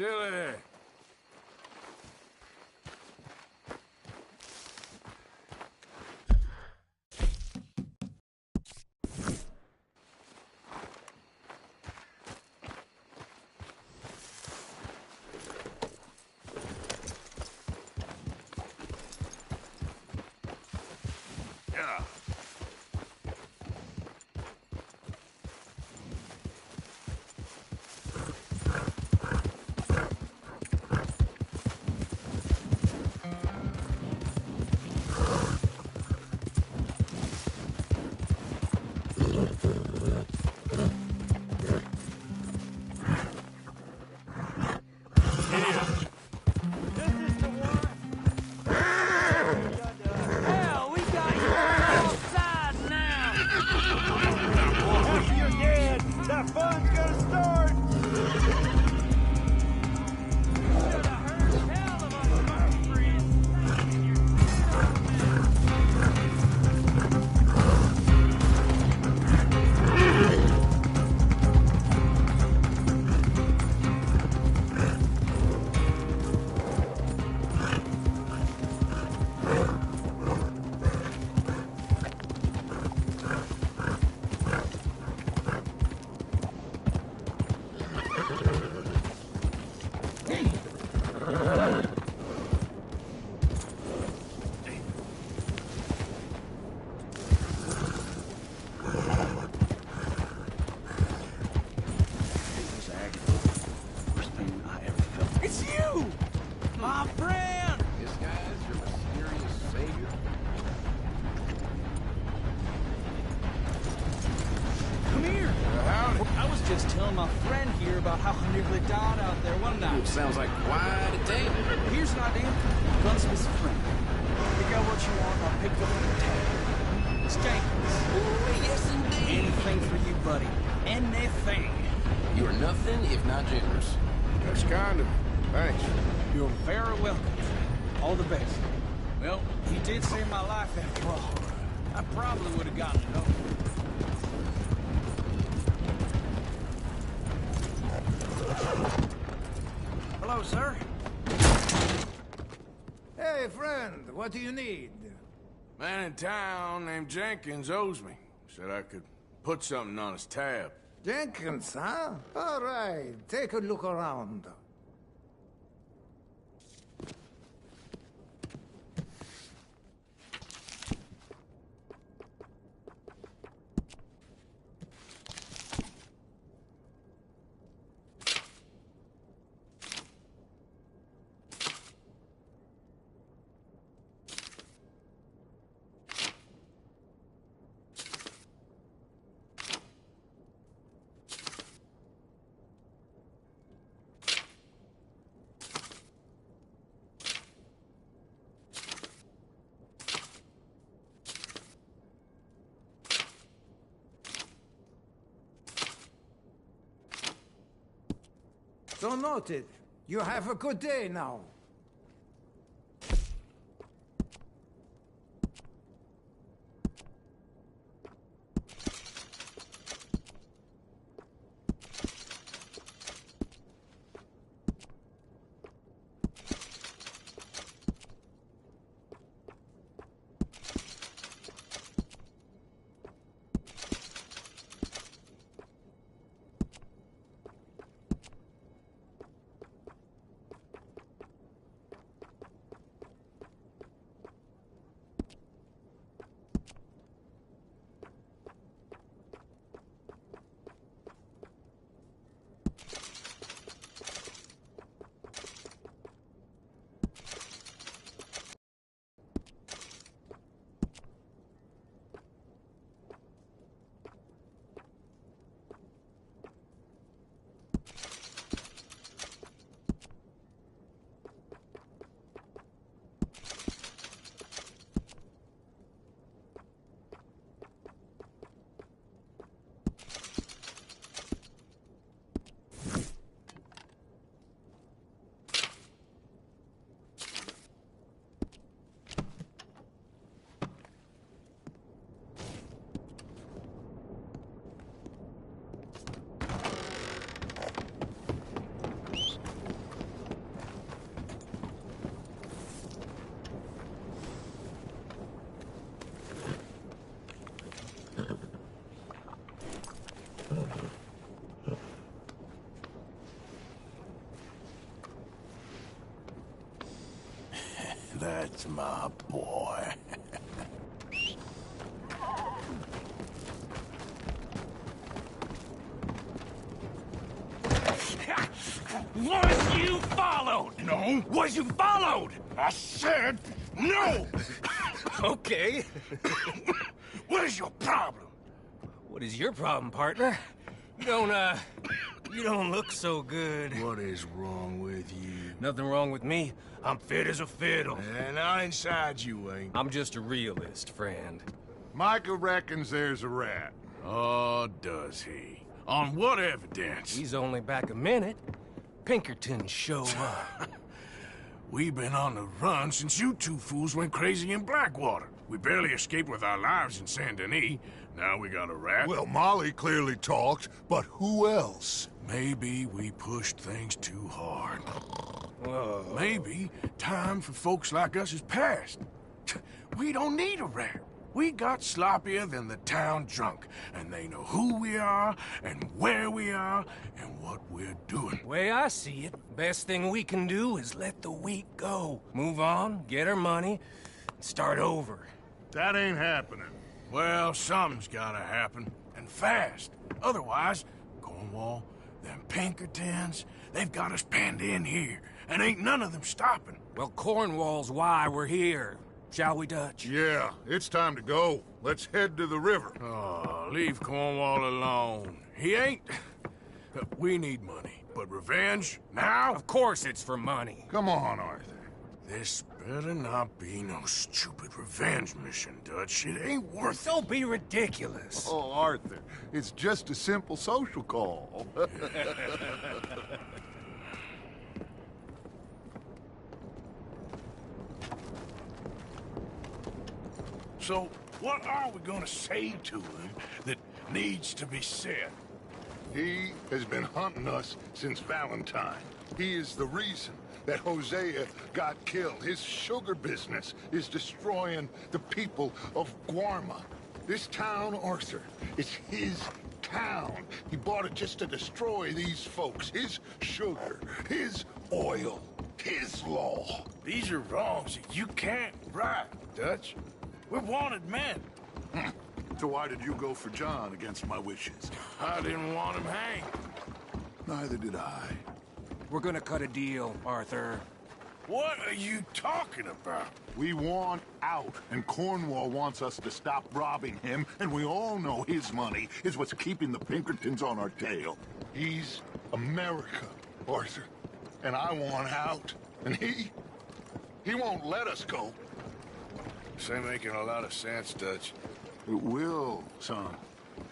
Still there. Yeah. Hell, we got you on all sides now! After you're dead, that fun's gonna start! Should have heard tell of us, my friend. Worst pain I ever felt. It's you! My friend! This guy's your mysterious savior? Come here! Howdy. I was just telling my friend here about how I nearly died out there one night. Sounds like quite a tale. Here's an idea. Gunsmith's a friend. Pick out what you want, I'll pick up the tab. Skankers. Yes, indeed. Anything for you, buddy. Anything. You are nothing if not generous. That's kind of... Thanks. You're very welcome. All the best. Well, he did save my life after all. I probably would have gotten it over. Hello, sir. Hey, friend, what do you need? Man in town named Jenkins owes me. Said I could put something on his tab. Jenkins, huh? All right, take a look around. So noted. You have a good day now. That's my boy. Was you followed? No. Was you followed? I said no! Okay. What is your problem? What is your problem, partner? You don't look so good. What is wrong with you? Nothing wrong with me. I'm fit as a fiddle. And I inside you ain't. I'm just a realist, friend. Micah reckons there's a rat. Oh, does he? On what evidence? He's only back a minute. Pinkerton show up. We've been on the run since you two fools went crazy in Blackwater. We barely escaped with our lives in Saint Denis. Now we got a rat. Well, Molly clearly talked, but who else? Maybe we pushed things too hard. Whoa. Maybe time for folks like us is past. We don't need a rat. We got sloppier than the town drunk, and they know who we are, and where we are, and what we're doing. Way I see it, best thing we can do is let the week go. Move on, get our money, and start over. That ain't happening. Well, something's gotta happen, and fast. Otherwise, Cornwall, them Pinkertons, they've got us penned in here, and ain't none of them stopping. Well, Cornwall's why we're here. Shall we, Dutch? Yeah, it's time to go. Let's head to the river. Oh, leave Cornwall alone. He ain't... We need money, but revenge, now? Of course it's for money. Come on, Arthur. This better not be no stupid revenge mission, Dutch. It ain't worth it. Don't be ridiculous. Oh, Arthur, it's just a simple social call. So, what are we gonna say to him that needs to be said? He has been hunting us since Valentine. He is the reason that Hosea got killed. His sugar business is destroying the people of Guarma. This town, Arthur, is his town. He bought it just to destroy these folks. His sugar, his oil, his law. These are wrongs that you can't right, Dutch. We're wanted men. So why did you go for John against my wishes? I didn't want him hanged. Neither did I. We're gonna cut a deal, Arthur. What are you talking about? We want out, and Cornwall wants us to stop robbing him, and we all know his money is what's keeping the Pinkertons on our tail. He's America, Arthur, and I want out, and he won't let us go. This ain't making a lot of sense, Dutch. It will, son.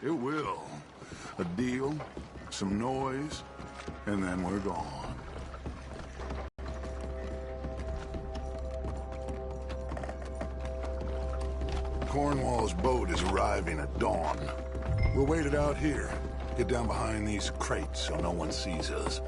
It will. A deal, some noise, and then we're gone. Cornwall's boat is arriving at dawn. We'll wait it out here. Get down behind these crates so no one sees us.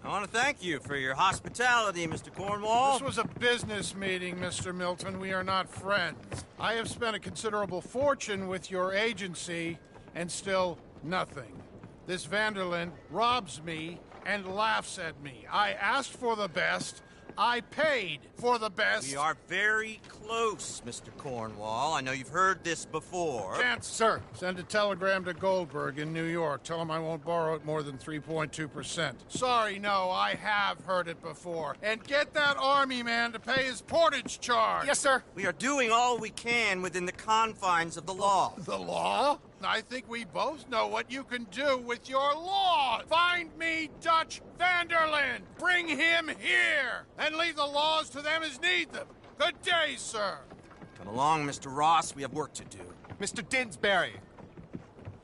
I want to thank you for your hospitality, Mr. Cornwall. This was a business meeting, Mr. Milton. We are not friends. I have spent a considerable fortune with your agency, and still nothing. This Vanderlyn robs me and laughs at me. I asked for the best. I paid for the best. We are very close, Mr. Cornwall. I know you've heard this before. Chance, sir, send a telegram to Goldberg in New York. Tell him I won't borrow at more than 3.2%. Sorry, no, I have heard it before. And get that army man to pay his portage charge. Yes, sir. We are doing all we can within the confines of the law. The law? I think we both know what you can do with your law. Find me Dutch Vanderlyn. Bring him here. And leave the laws to them as need them. Good day, sir. Come along, Mr. Ross. We have work to do. Mr. Dinsbury,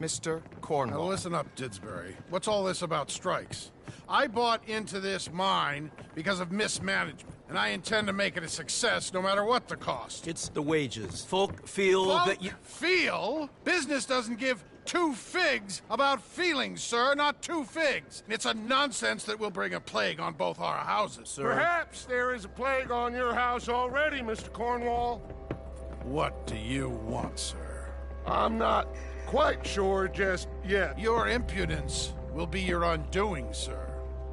Mr. Now Cornwall. listen up, Didsbury. What's all this about strikes? I bought into this mine because of mismanagement, and I intend to make it a success no matter what the cost. It's the wages. Folk feel that you... Feel? Business doesn't give two figs about feelings, sir, not two figs. It's a nonsense that will bring a plague on both our houses, sir. Perhaps there is a plague on your house already, Mr. Cornwall. What do you want, sir? I'm not quite sure just yet. Your impudence will be your undoing, sir.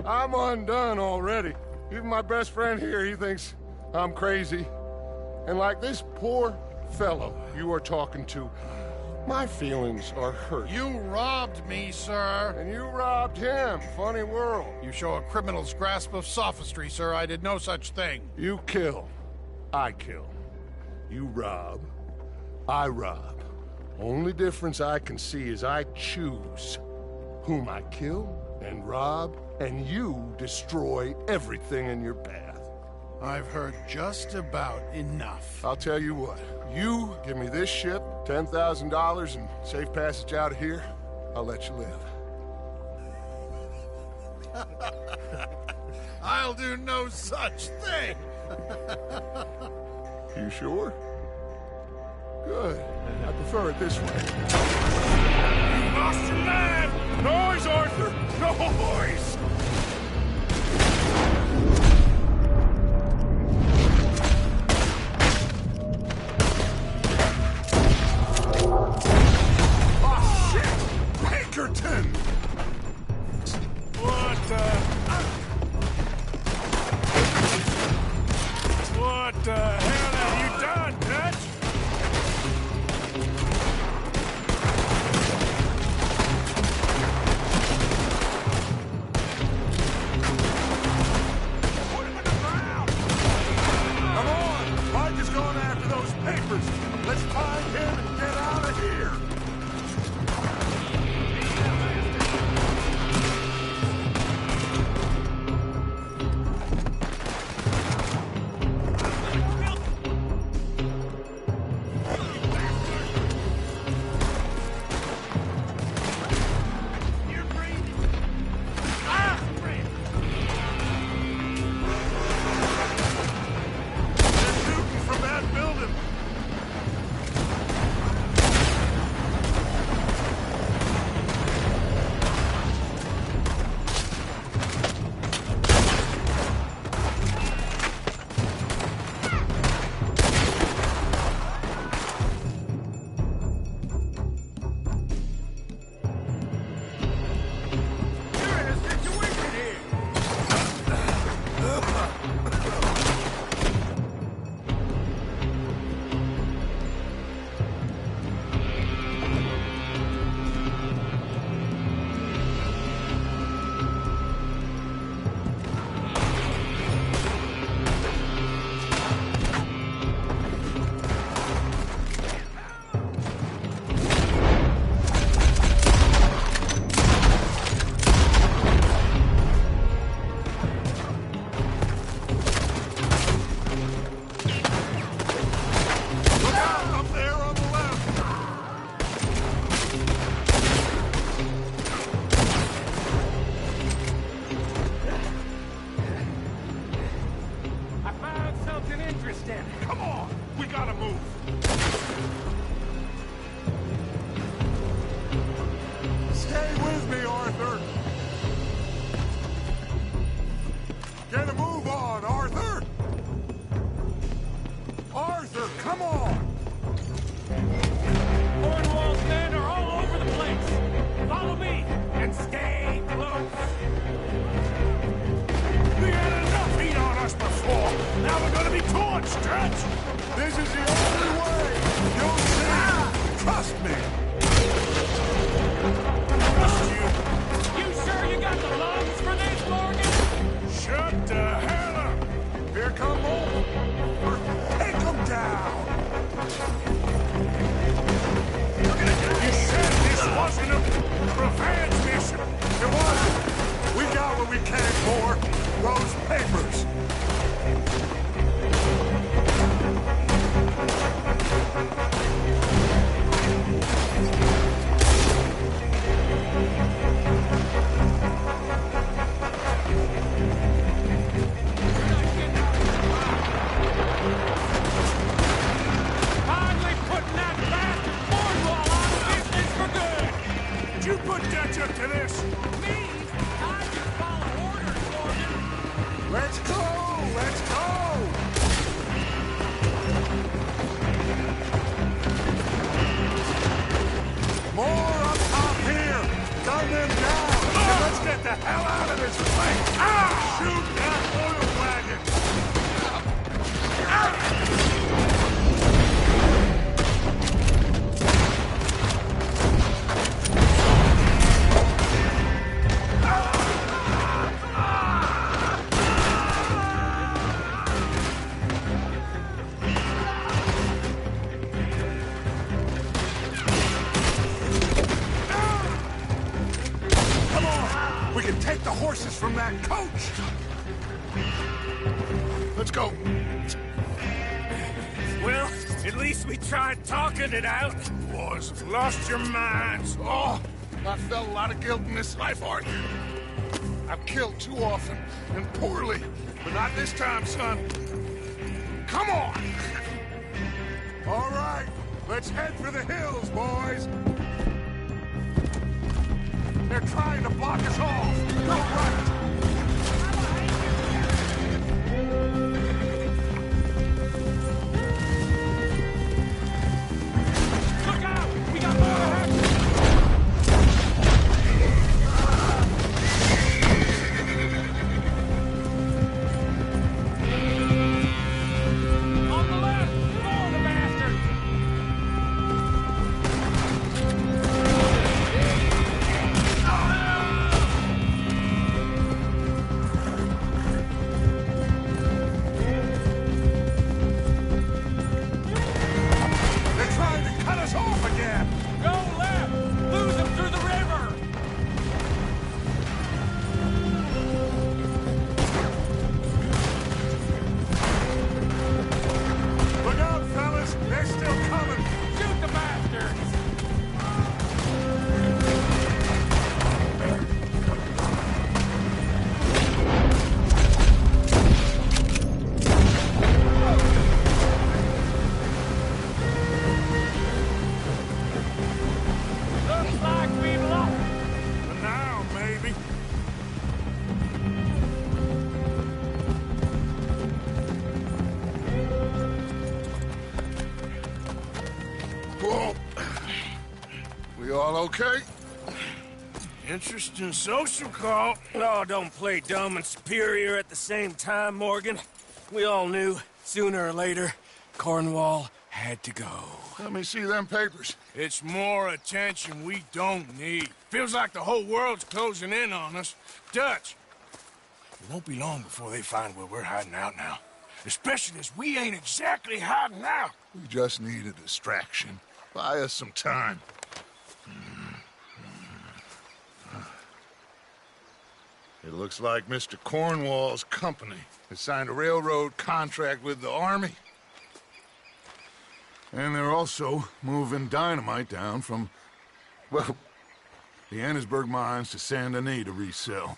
I'm undone already. Even my best friend here, he thinks I'm crazy. And like this poor fellow you are talking to, my feelings are hurt. You robbed me, sir. And you robbed him. Funny world. You show a criminal's grasp of sophistry, sir. I did no such thing. You kill. I kill. You rob. I rob. Only difference I can see is I choose whom I kill and rob, and you destroy everything in your path. I've heard just about enough. I'll tell you what. You give me this ship, $10,000, and safe passage out of here, I'll let you live. I'll do no such thing. You sure? Good. I prefer it this way. You lost your man! Noise, Arthur! Noise! Oh, shit! Pinkerton! What the hell have you done, Dutch? Let's find him and get out of here! You're breathing! Ah! They're shooting from that building! Come on! We gotta move! Stay with me, Arthur! Get a move on, Arthur! Arthur, come on! Cornwall's men are all over the place. Follow me and stay close. We had enough heat on us before! Now we're gonna be torched, Dutch! This is the only way! You'll see! Trust me! Trust you! You sure you got the lungs for this, Morgan? Shut the hell up! Here come more! Take them down! You said this wasn't a revenge mission! It wasn't! We got what we came for! Those papers! this place! Shoot that oil wagon! Come on! We can take the horses from that coach! Let's go. Well, at least we tried talking it out. Boys have lost your minds. Oh, I felt a lot of guilt in this life, Arthur. I've killed too often and poorly, but not this time, son. Come on! All right, let's head for the hills, boys. They're trying to block us off. Go right. Look out! We got more ahead! On the left! More the bastards! They're trying to cut us off again. Go left! Lose them through the river! Look out, fellas. They're still coming. Shoot the bastards! Looks like we've lost. For now, maybe. Whoa. We all okay? Interesting social call. Oh, don't play dumb and superior at the same time, Morgan. We all knew, sooner or later, Cornwall had to go. Let me see them papers. It's more attention we don't need. Feels like the whole world's closing in on us. Dutch, it won't be long before they find where we're hiding out now. Especially as we ain't exactly hiding out. We just need a distraction. Buy us some time. It looks like Mr. Cornwall's company has signed a railroad contract with the Army. And they're also moving dynamite down from, well, the Annesburg mines to Saint Denis to resell.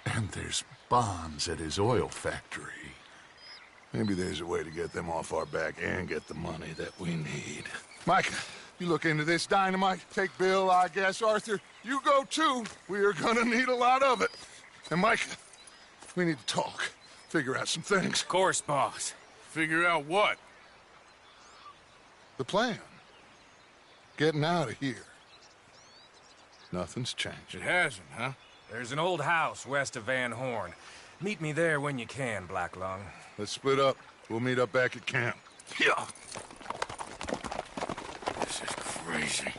And there's bombs at his oil factory. Maybe there's a way to get them off our back and get the money that we need. Mike, you look into this dynamite. Take Bill, I guess. Arthur, you go too. We are gonna need a lot of it. And Mike, we need to talk. Figure out some things. Of course, boss. Figure out what? The plan. Getting out of here. Nothing's changed. It hasn't, huh? There's an old house west of Van Horn. Meet me there when you can, Black Lung. Let's split up. We'll meet up back at camp. Yeah. This is crazy.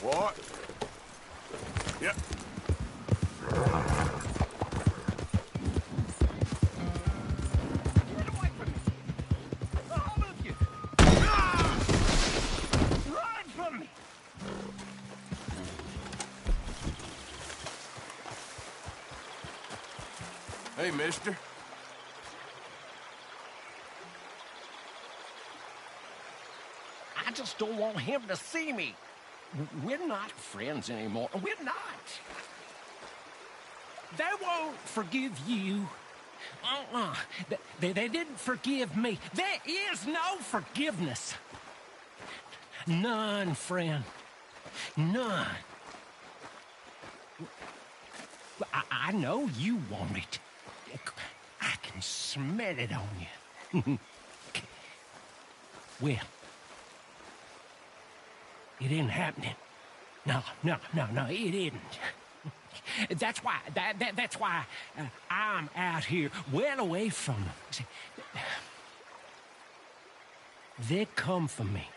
What? Yep. Get away from me! All of you! Ah! Run from me! Hey, mister. I just just don't want him to see me. We're not friends anymore. We're not. They won't forgive you. They didn't forgive me. There is no forgiveness. None, friend. None. I know you want it. I can smell it on you. Well, it isn't happening. No, it isn't. That's why, that's why I'm out here, well away from them. See, they come for me,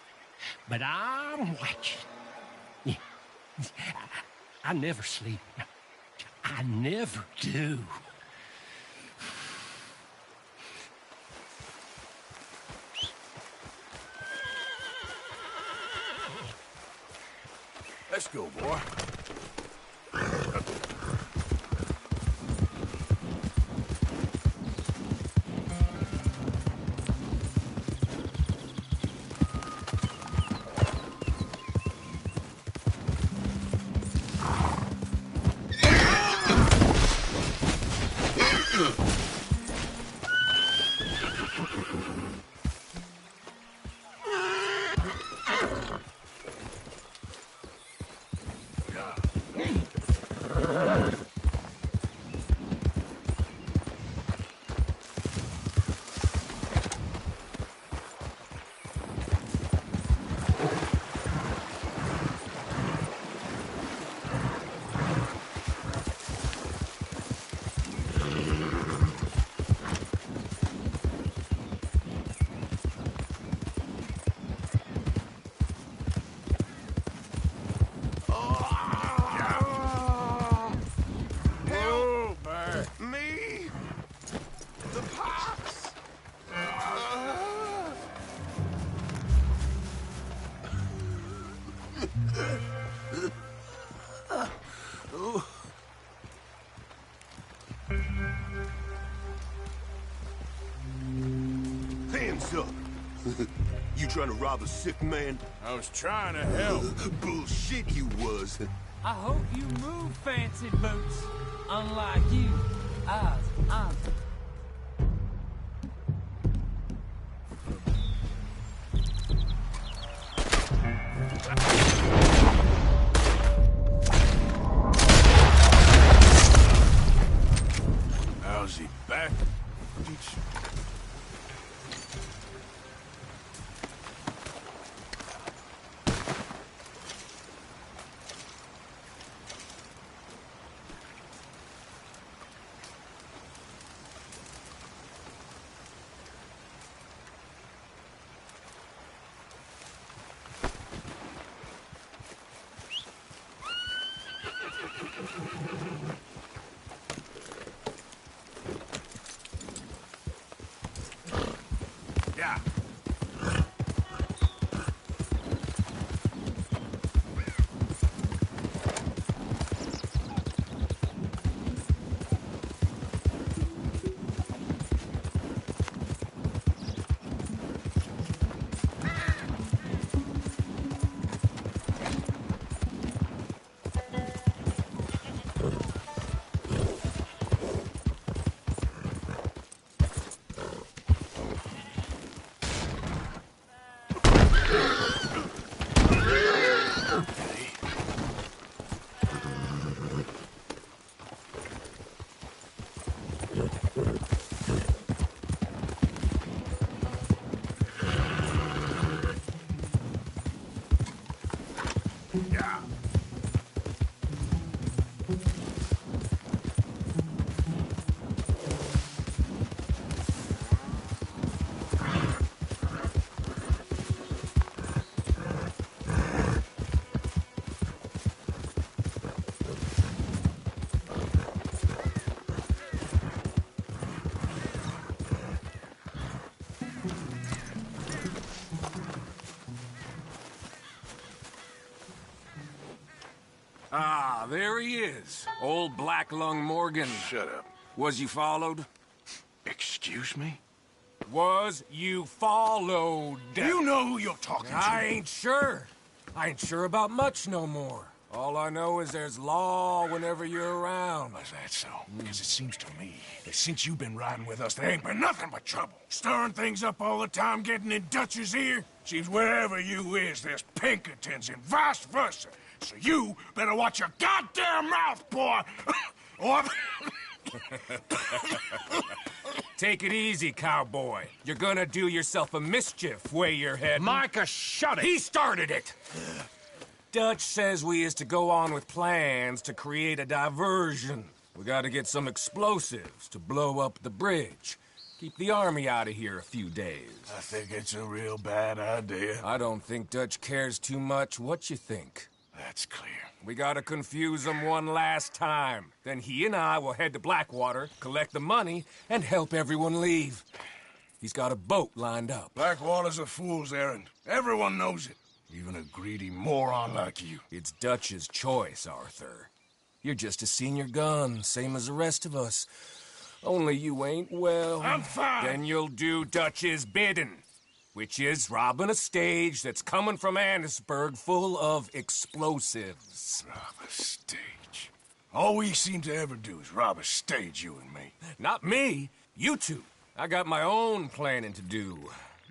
but I'm watching. I never sleep. I never do. Let's go, boy. Hands up! You trying to rob a sick man? I was trying to help. Bullshit you was. I hope you move, fancy boots. Unlike you, I'm... How's he back? Yeah. Yeah. Ah, there he is. Old Black Lung Morgan. Shut up. Was you followed? Excuse me? was you followed. You know who you're talking to. I ain't sure. I ain't sure about much no more. All I know is there's law whenever you're around. Is that so? Because it seems to me that since you've been riding with us, there ain't been nothing but trouble. Stirring things up all the time, getting in Dutch's ear. Seems wherever you is, there's Pinkertons and vice versa. So you better watch your goddamn mouth, boy! Or... Take it easy, cowboy. You're gonna do yourself a mischief where you're heading. Micah, shut it! He started it! Dutch says we is to go on with plans to create a diversion. We gotta get some explosives to blow up the bridge. Keep the army out of here a few days. I think it's a real bad idea. I don't think Dutch cares too much what you think. That's clear. We gotta confuse him one last time. Then he and I will head to Blackwater, collect the money, and help everyone leave. He's got a boat lined up. Blackwater's a fool's errand. Everyone knows it. Even a greedy moron like you. It's Dutch's choice, Arthur. You're just a senior gun, same as the rest of us. Only you ain't well. I'm fine. Then you'll do Dutch's bidding, which is robbing a stage that's coming from Annesburg full of explosives. Rob a stage. All we seem to ever do is rob a stage, you and me. Not me. You two. I got my own planning to do.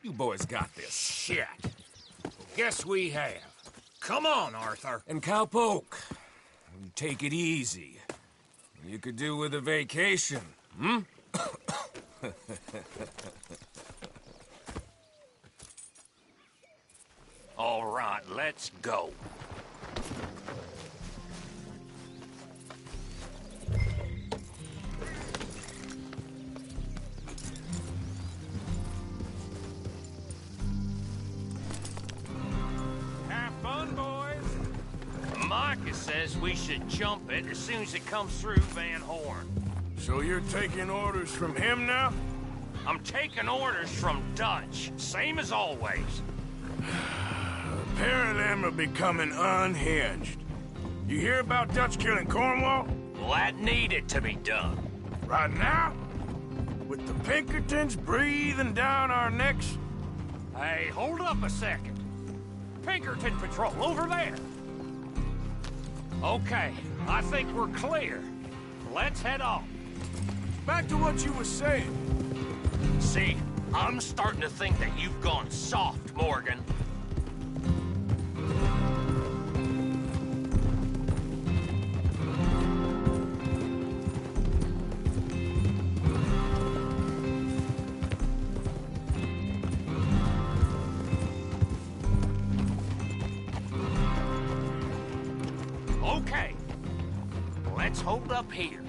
You boys got this. Shit. Guess we have. Come on, Arthur. And Cowpoke, take it easy. You could do with a vacation, hmm? All right, let's go. Have fun, boys. Micah says we should jump it as soon as it comes through Van Horn. So you're taking orders from him now? I'm taking orders from Dutch, same as always. A pair of them are becoming unhinged. You hear about Dutch killing Cornwall? Well, that needed to be done. Right now? With the Pinkertons breathing down our necks? Hey, hold up a second. Pinkerton Patrol, over there. Okay, I think we're clear. Let's head on. Back to what you were saying. See, I'm starting to think that you've gone soft, Morgan. Okay, let's hold up here.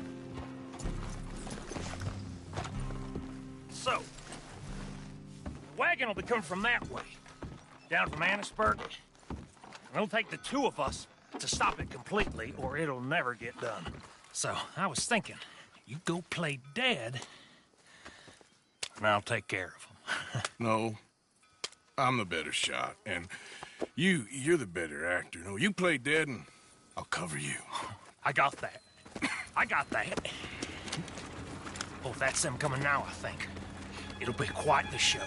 So, the wagon will be coming from that way, down from Annesburg. It'll take the two of us to stop it completely, or it'll never get done. So, I was thinking, you go play dead, and I'll take care of them. No, I'm the better shot, and you're the better actor. No, you play dead, and I'll cover you. I got that. I got that. Oh, that's them coming now, I think. It'll be quite the show.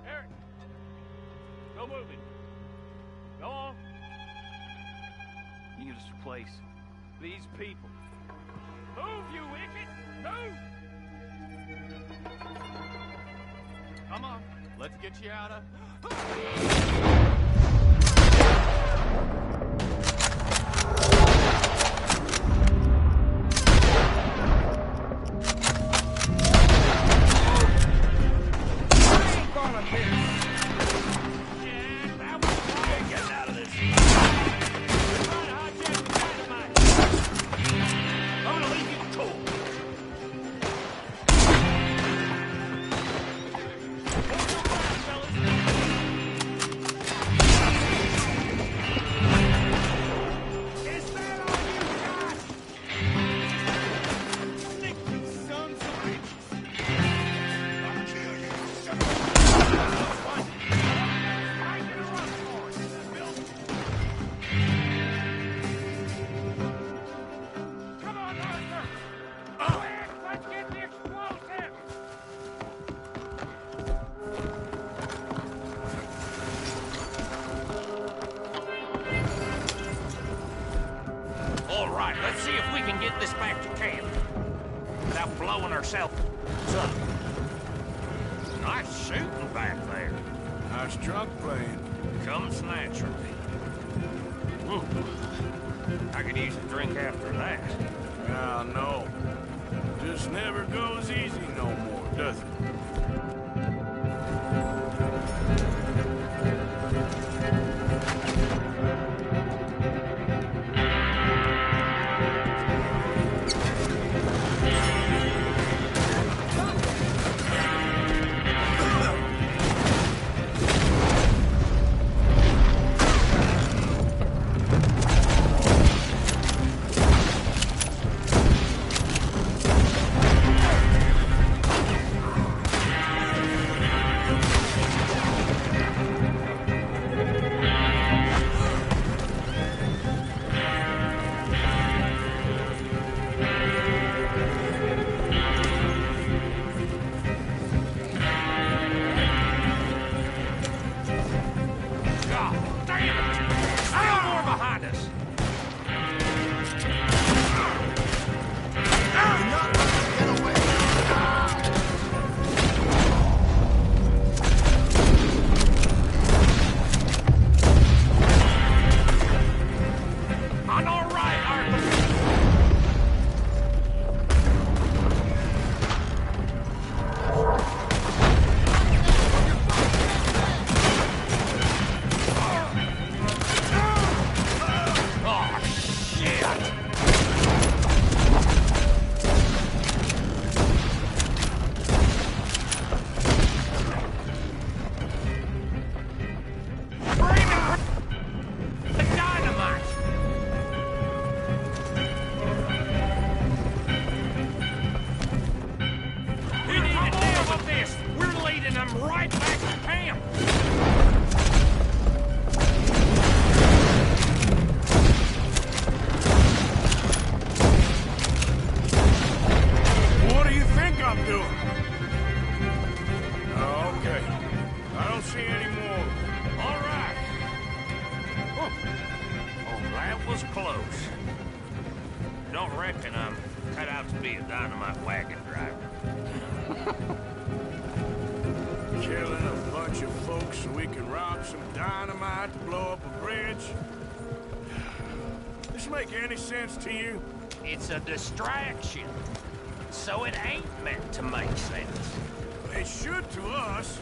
Eric! Go moving. Go on. You get us a place. These people. Move, you idiot! Move! Come on, let's get you out of... Let's see if we can get this back to camp without blowing ourselves up. Nice shooting back there. How's drunk playing? Comes naturally. I could use a drink after that. Ah, no. Just never goes easy no more, does it? Sense to you? It's a distraction, so it ain't meant to make sense. It should to us.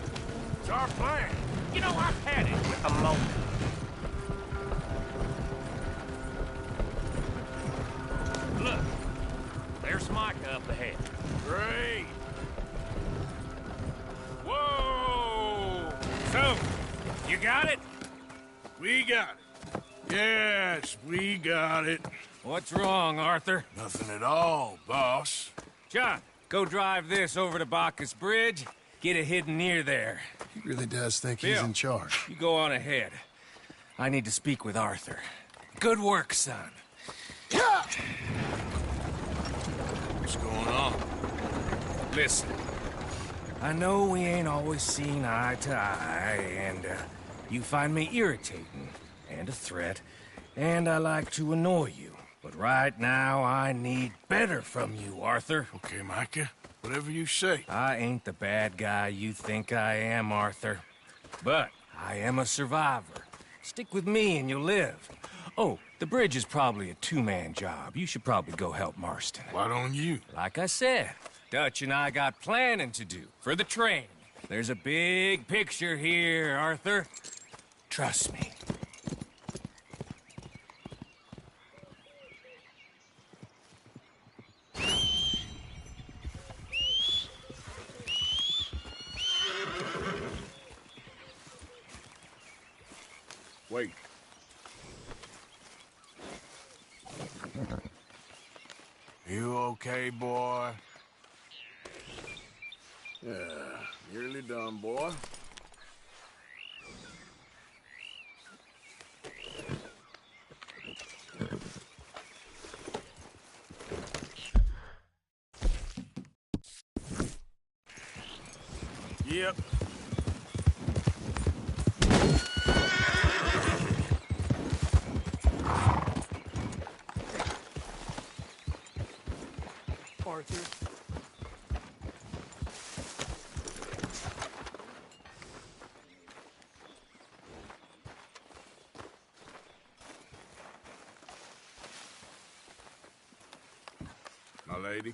It's our plan. You know, I've had it with a moment. Look, there's Micah up ahead. Great. Whoa! So, you got it? We got it. Yes, we got it. What's wrong, Arthur? Nothing at all, boss. John, go drive this over to Bacchus Bridge. Get it hidden near there. He really does think Bill, he's in charge. You go on ahead. I need to speak with Arthur. Good work, son. What's going on? Listen, I know we ain't always seen eye to eye, and you find me irritating and a threat, and I like to annoy you. But right now, I need better from you, Arthur. Okay, Micah. Whatever you say. I ain't the bad guy you think I am, Arthur. But I am a survivor. Stick with me and you'll live. Oh, the bridge is probably a two-man job. You should probably go help Marston. Why don't you? Like I said, Dutch and I got planning to do for the train. There's a big picture here, Arthur. Trust me. Wait. You okay, boy? Yeah, nearly done, boy. Yep. Arthur. My lady.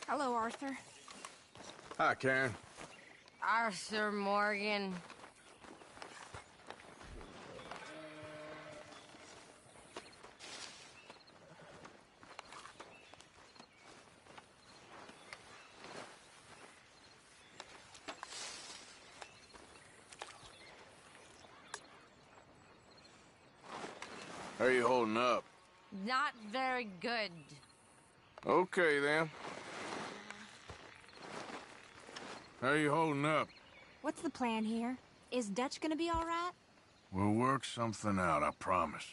Hello, Arthur. Hi, Karen. Arthur Morgan. How you holding up? Not very good. Okay, then. How you holding up? What's the plan here? Is Dutch gonna be all right? We'll work something out, I promise.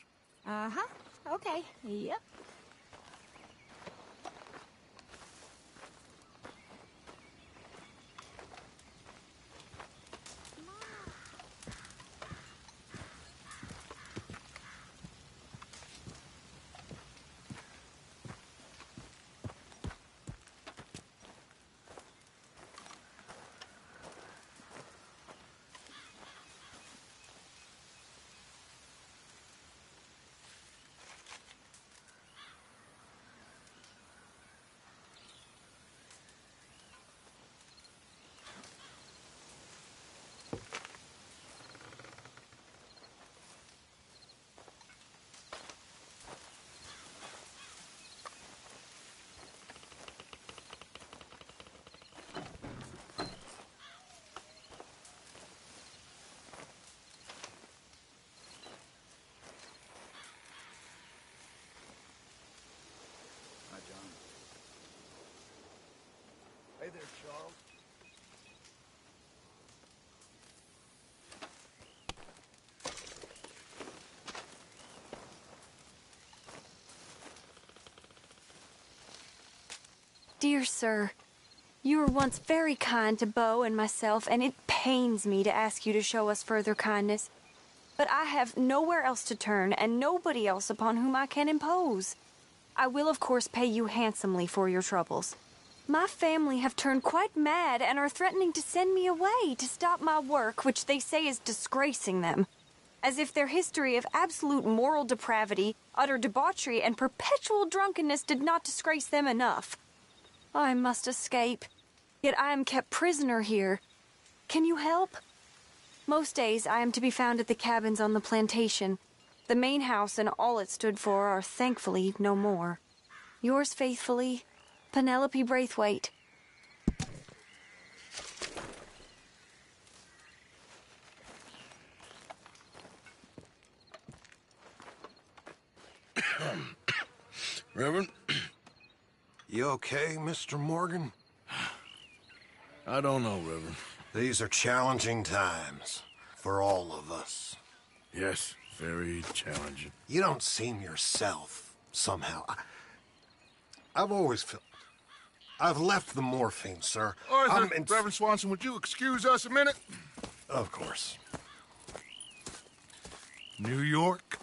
Uh-huh. Okay. Yep. Hey there, Charles. Dear sir, you were once very kind to Beau and myself, and it pains me to ask you to show us further kindness. But I have nowhere else to turn, and nobody else upon whom I can impose. I will, of course, pay you handsomely for your troubles. My family have turned quite mad and are threatening to send me away to stop my work, which they say is disgracing them. As if their history of absolute moral depravity, utter debauchery, and perpetual drunkenness did not disgrace them enough. I must escape, yet I am kept prisoner here. Can you help? Most days I am to be found at the cabins on the plantation. The main house and all it stood for are thankfully no more. Yours faithfully, Penelope Braithwaite. Reverend? You okay, Mr. Morgan? I don't know, Reverend. These are challenging times for all of us. Yes, very challenging. You don't seem yourself, somehow. I've always felt... I've left the morphine, sir. Arthur, Reverend Swanson, would you excuse us a minute? Of course. New York.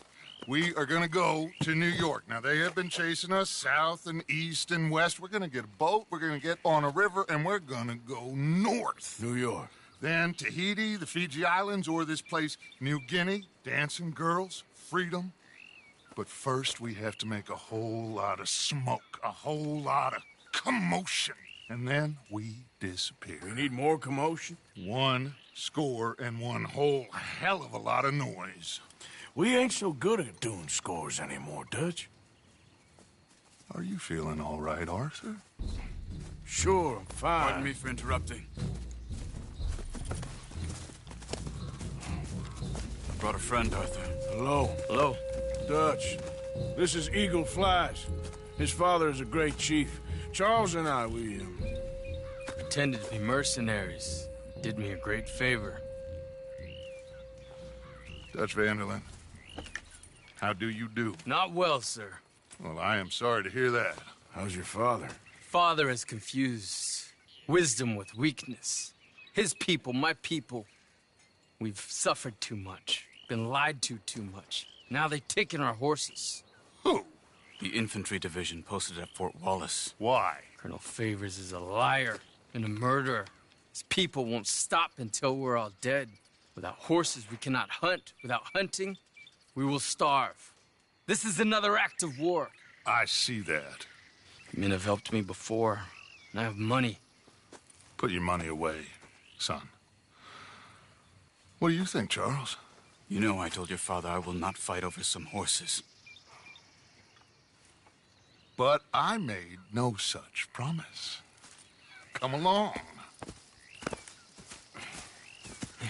We are gonna go to New York. Now, they have been chasing us south and east and west. We're gonna get a boat, we're gonna get on a river, and we're gonna go north. New York. Then Tahiti, the Fiji Islands, or this place, New Guinea, dancing girls, freedom. But first, we have to make a whole lot of smoke, a whole lot of commotion. And then we disappear. We need more commotion? 1 score and 1 whole hell of a lot of noise. We ain't so good at doing scores anymore, Dutch. Are you feeling all right, Arthur? Sure, I'm fine. Pardon me for interrupting. I brought a friend, Arthur. Hello. Hello. Dutch. This is Eagle Flies. His father is a great chief. Charles and I, we pretended to be mercenaries. Did me a great favor. Dutch van der Linde, how do you do? Not well, sir. Well, I am sorry to hear that. How's your father? Father has confused wisdom with weakness. His people, my people, we've suffered too much. Been lied to too much. Now they've taken our horses. Who? The infantry division posted at Fort Wallace. Why? Colonel Favors is a liar and a murderer. His people won't stop until we're all dead. Without horses, we cannot hunt. Without hunting, we will starve. This is another act of war. I see that. Men have helped me before, and I have money. Put your money away, son. What do you think, Charles? You know I told your father I will not fight over some horses. But I made no such promise. Come along. Yeah,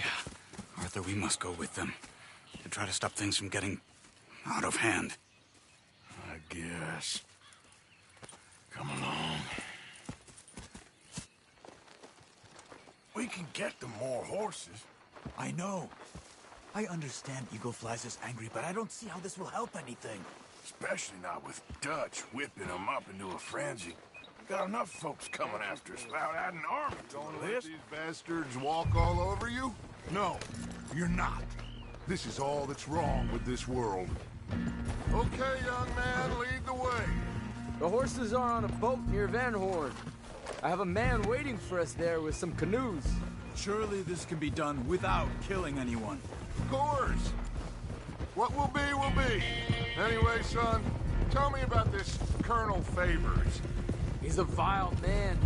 Arthur, we must go with them to try to stop things from getting out of hand. I guess. Come along. We can get them more horses. I know. I understand Eagle Flies is angry, but I don't see how this will help anything. Especially not with Dutch whipping them up into a frenzy. We got enough folks coming after us without adding an army to Let this. these bastards walk all over you? No, you're not. This is all that's wrong with this world. Okay, young man, lead the way. The horses are on a boat near Van Horn. I have a man waiting for us there with some canoes. Surely this can be done without killing anyone. Of course. What will be, will be. Anyway, son, tell me about this Colonel Favors. He's a vile man.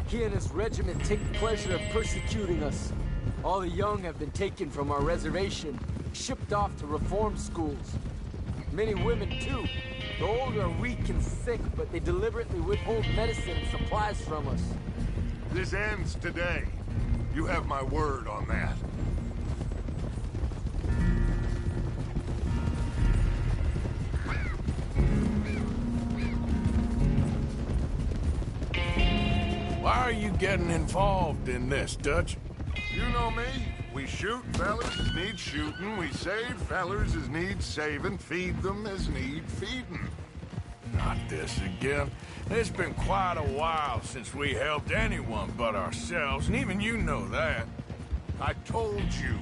He and his regiment take pleasure in persecuting us. All the young have been taken from our reservation, shipped off to reform schools. Many women, too. The old are weak and sick, but they deliberately withhold medicine and supplies from us. This ends today. You have my word on that. Why are you getting involved in this, Dutch? You know me. We shoot fellers as need shooting. We save fellers as need saving. Feed them as need feeding. Not this again. It's been quite a while since we helped anyone but ourselves, and even you know that. I told you.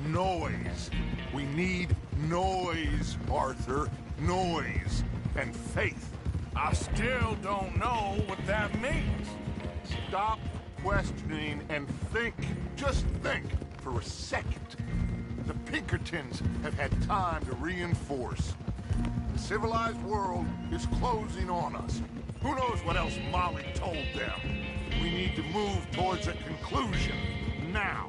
Noise. We need noise, Arthur. Noise. And faith. I still don't know what that means. Stop questioning and think. Just think for a second. The Pinkertons have had time to reinforce. The civilized world is closing on us. Who knows what else Molly told them? We need to move towards a conclusion now.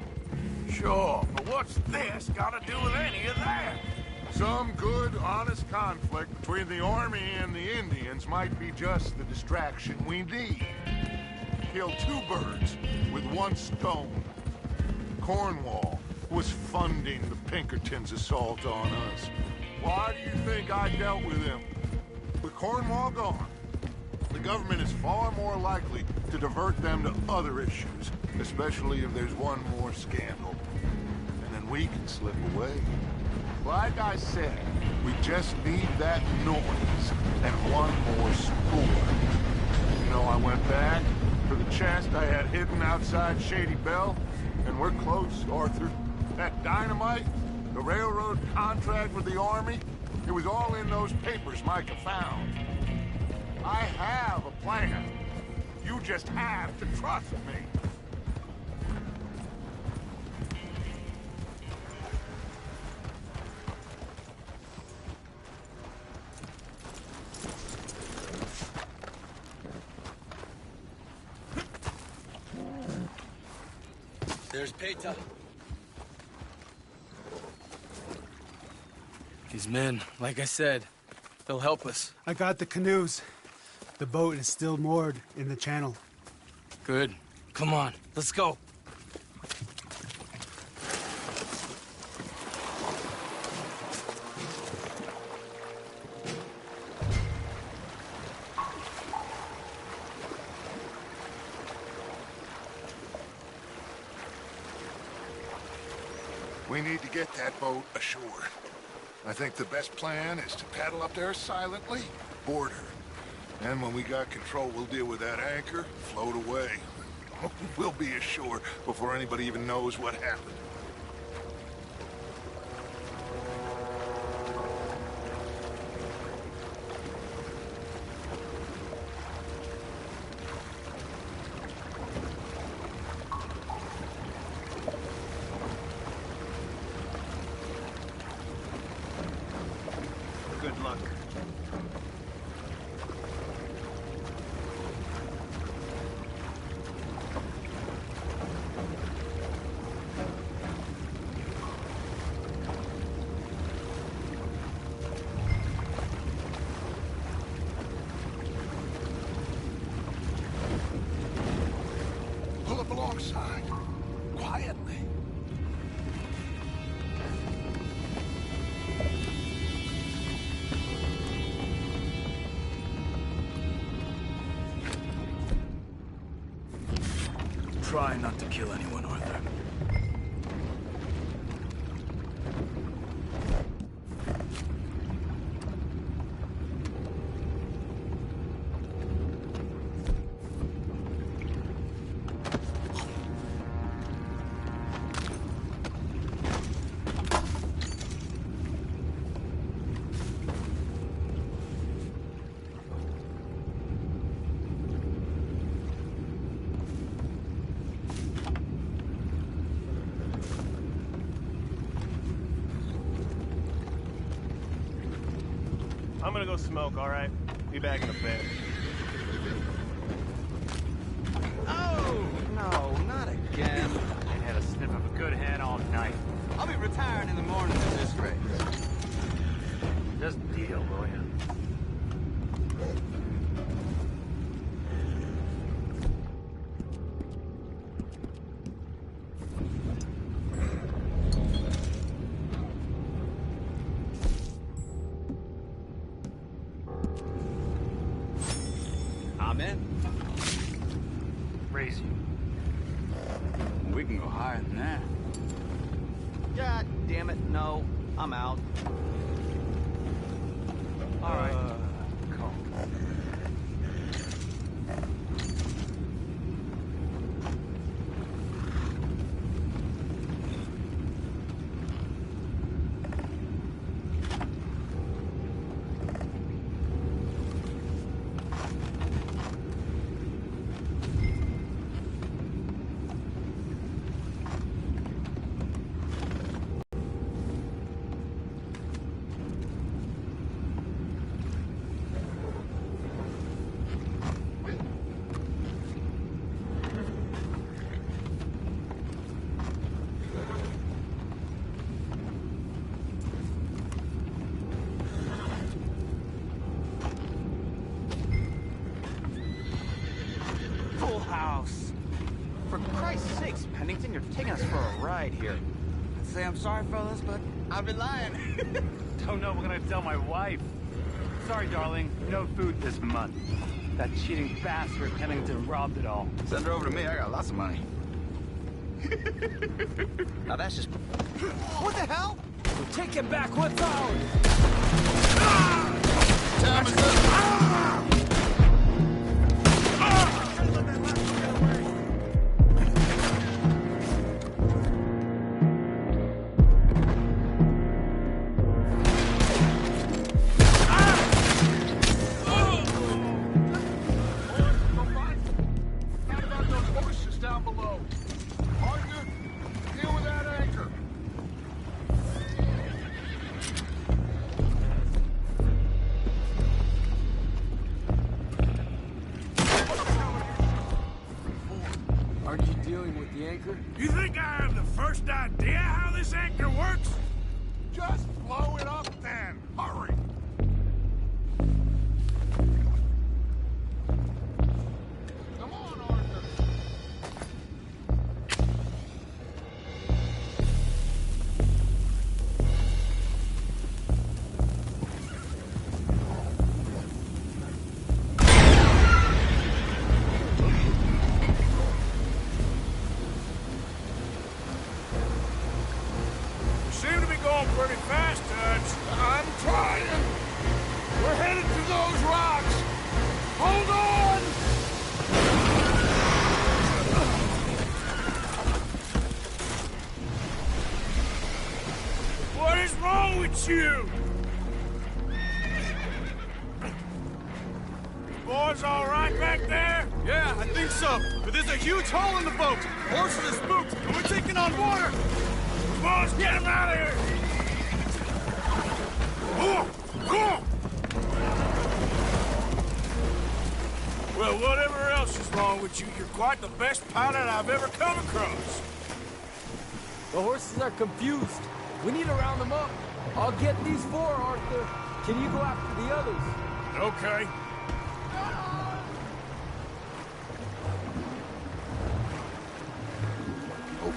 Sure, but what's this got to do with any of that? Some good, honest conflict between the army and the Indians might be just the distraction we need. Kill two birds with one stone. Cornwall was funding the Pinkertons' assault on us. Why do you think I dealt with him? With Cornwall gone, the government is far more likely to divert them to other issues, especially if there's one more scandal. And then we can slip away. Like I said, we just need that noise and one more score. know I went back for the chest I had hidden outside Shady Belle, and we're close, Arthur. That dynamite, the railroad contract with the Army, it was all in those papers Micah found. I have a plan. You just have to trust me. There's Peta. These men, like I said, they'll help us. I got the canoes. The boat is still moored in the channel. Good. Come on, let's go. We need to get that boat ashore. I think the best plan is to paddle up there silently, board her. And when we got control, we'll deal with that anchor, float away. We'll be ashore before anybody even knows what happened. Good luck. Pull up alongside, quietly. Try not to kill anyone, Arthur. I'm gonna go smoke, all right? Be back in a bit. Oh, no, not again. I had a sniff of a good head all night. I'll be retiring in the morning at this rate. Just deal, will ya? I'm in. Raise you. We can go higher than that. God damn it, no. I'm out. All right. Calm. Full house. For Christ's sakes, Pennington, you're taking us for a ride here. I'd say I'm sorry, fellas, but I've been lying. Don't know what I'm gonna tell my wife. Sorry, darling. No food this month. That cheating bastard Pennington robbed it all. Send her over to me. I got lots of money. Now that's just... What the hell? We'll take it back. What's ours? Time is up. dealing with the anchor? You think I have the first idea how this anchor works? Just blow it up then. Hurry. Come on, Arthur. Seem to be going pretty fast, Dutch. I'm trying. We're headed to those rocks. Hold on! What is wrong with you? Boys all right back there? Yeah, I think so. But there's a huge hole in the boat. Horses are spooked, and we're taking on water. Boys, get him out of here! Oh, oh. Well, whatever else is wrong with you, you're quite the best pilot I've ever come across. The horses are confused. We need to round them up. I'll get these four, Arthur. Can you go after the others? Okay.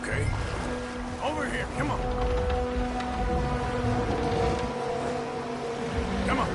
Okay. Over here, come on. Come on.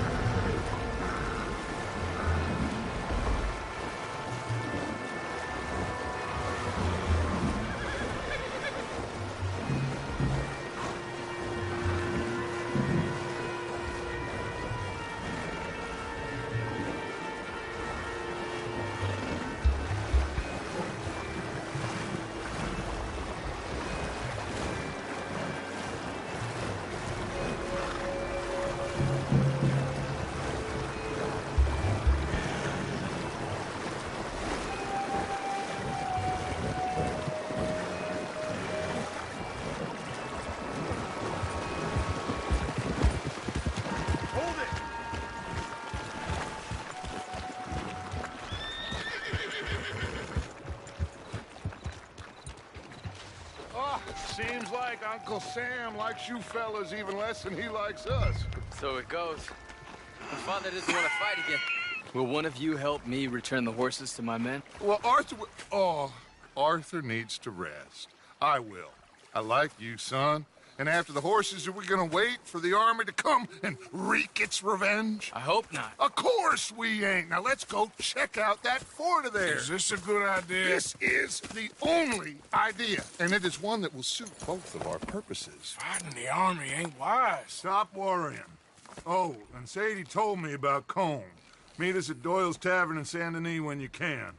Seems like Uncle Sam likes you fellas even less than he likes us. So it goes. My father doesn't want to fight again. Will one of you help me return the horses to my men? Well, Arthur... Oh, Arthur needs to rest. I will. I like you, son. And after the horses, are we gonna wait for the army to come and wreak its revenge? I hope not. Of course we ain't. Now let's go check out that fort of theirs. Is this a good idea? This is the only idea, and it is one that will suit both of our purposes. Fighting the army ain't wise. Stop worrying. Oh, and Sadie told me about Colm. Meet us at Doyle's Tavern in Saint Denis when you can.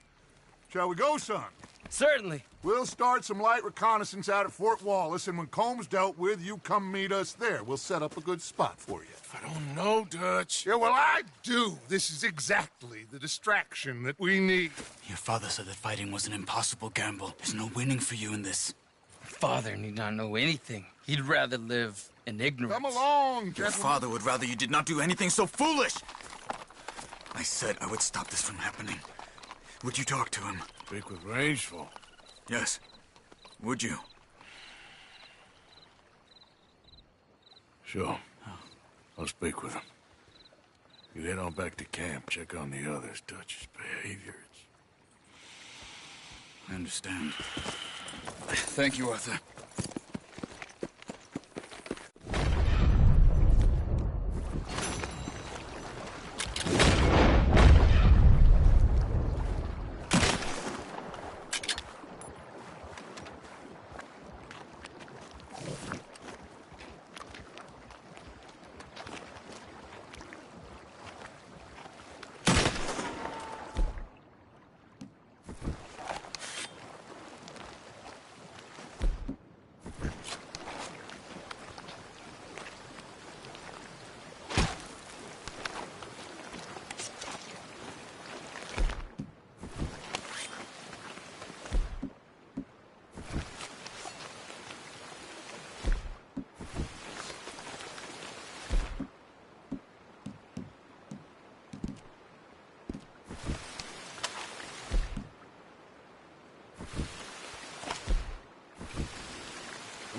Shall we go, son? Certainly. We'll start some light reconnaissance out at Fort Wallace, and when Colm's dealt with, you come meet us there. We'll set up a good spot for you. I don't know, Dutch. Yeah, well, I do. This is exactly the distraction that we need. Your father said that fighting was an impossible gamble. There's no winning for you in this. Father need not know anything. He'd rather live in ignorance. Come along, Your gentlemen. father would rather you did not do anything so foolish. I said I would stop this from happening. Would you talk to him? Speak with Rangeful. Yes. Would you? Sure. I'll speak with him. You head on back to camp, check on the others. Dutch's behavior. I understand. Thank you, Arthur.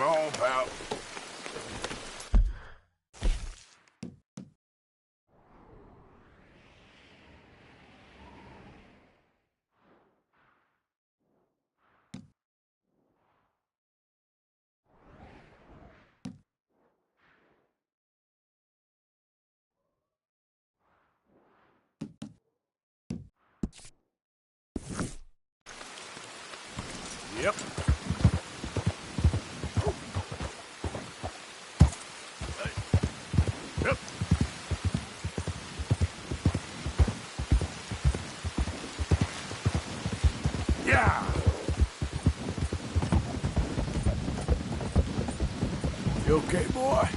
small, pal. Yep. Yep. Yeah. You okay, boy?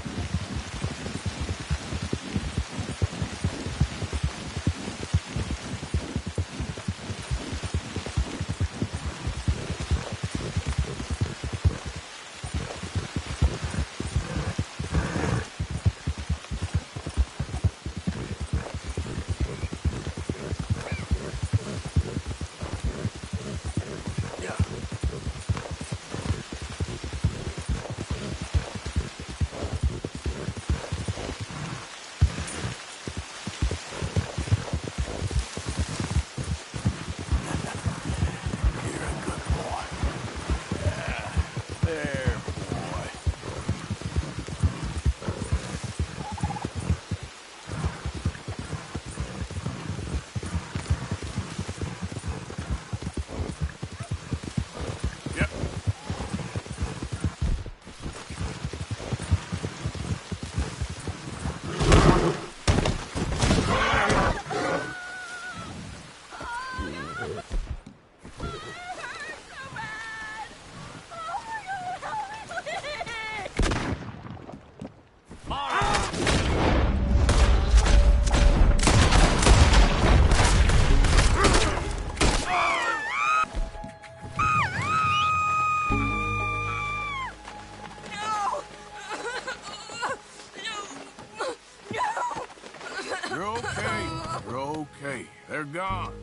You're okay. You're okay. They're gone.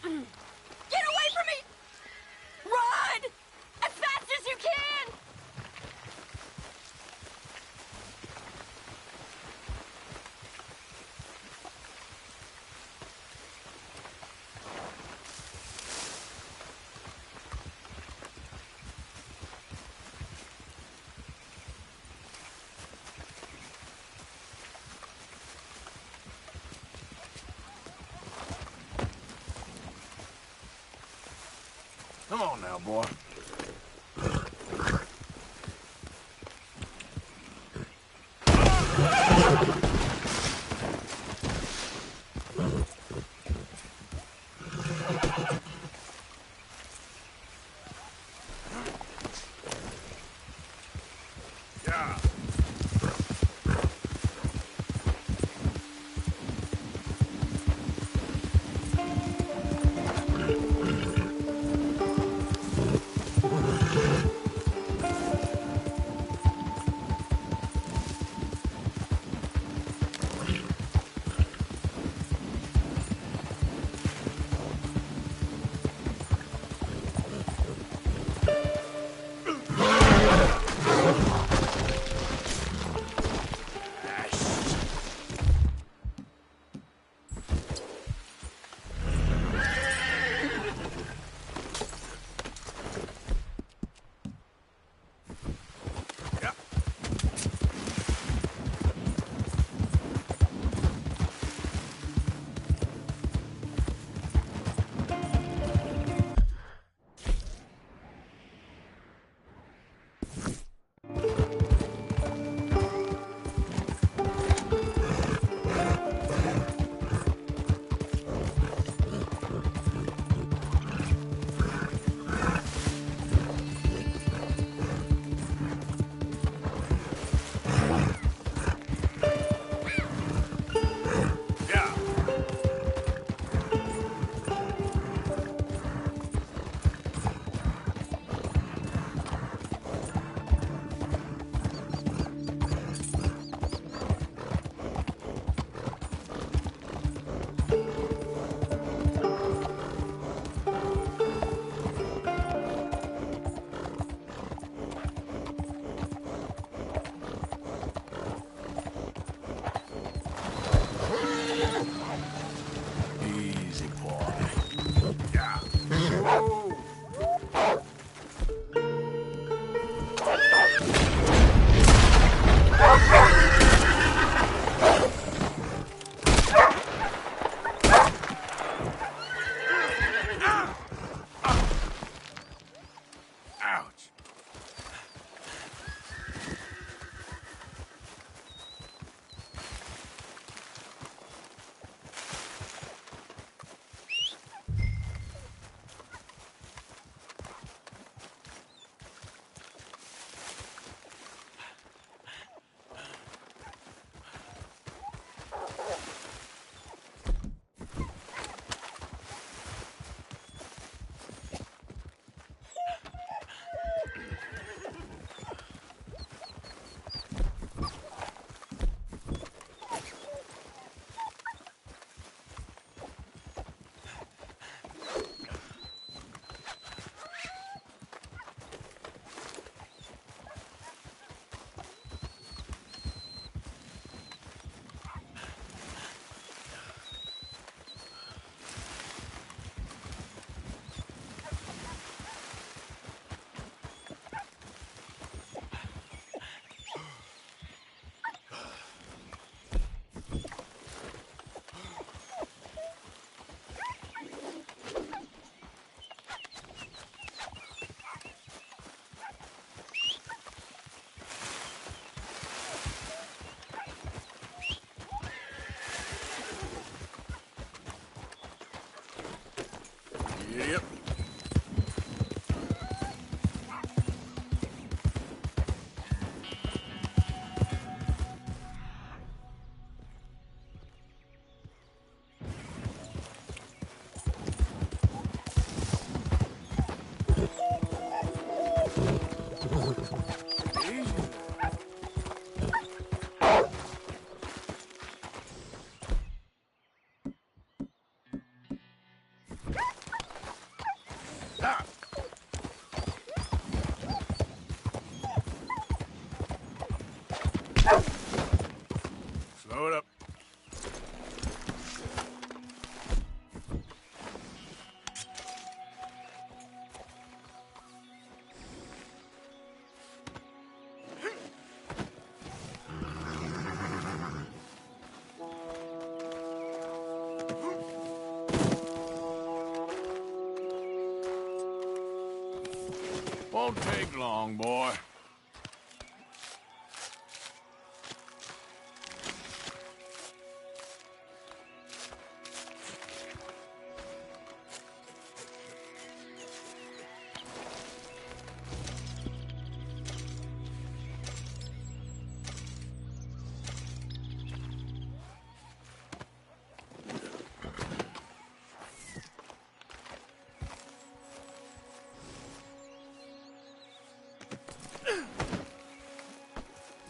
Get away from me! Run! As fast as you can! Come on now, boy. Yeah. Yep. Slow it up. Won't take long, boy.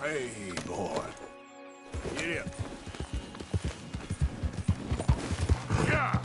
Hey, boy. Get up. Yeah.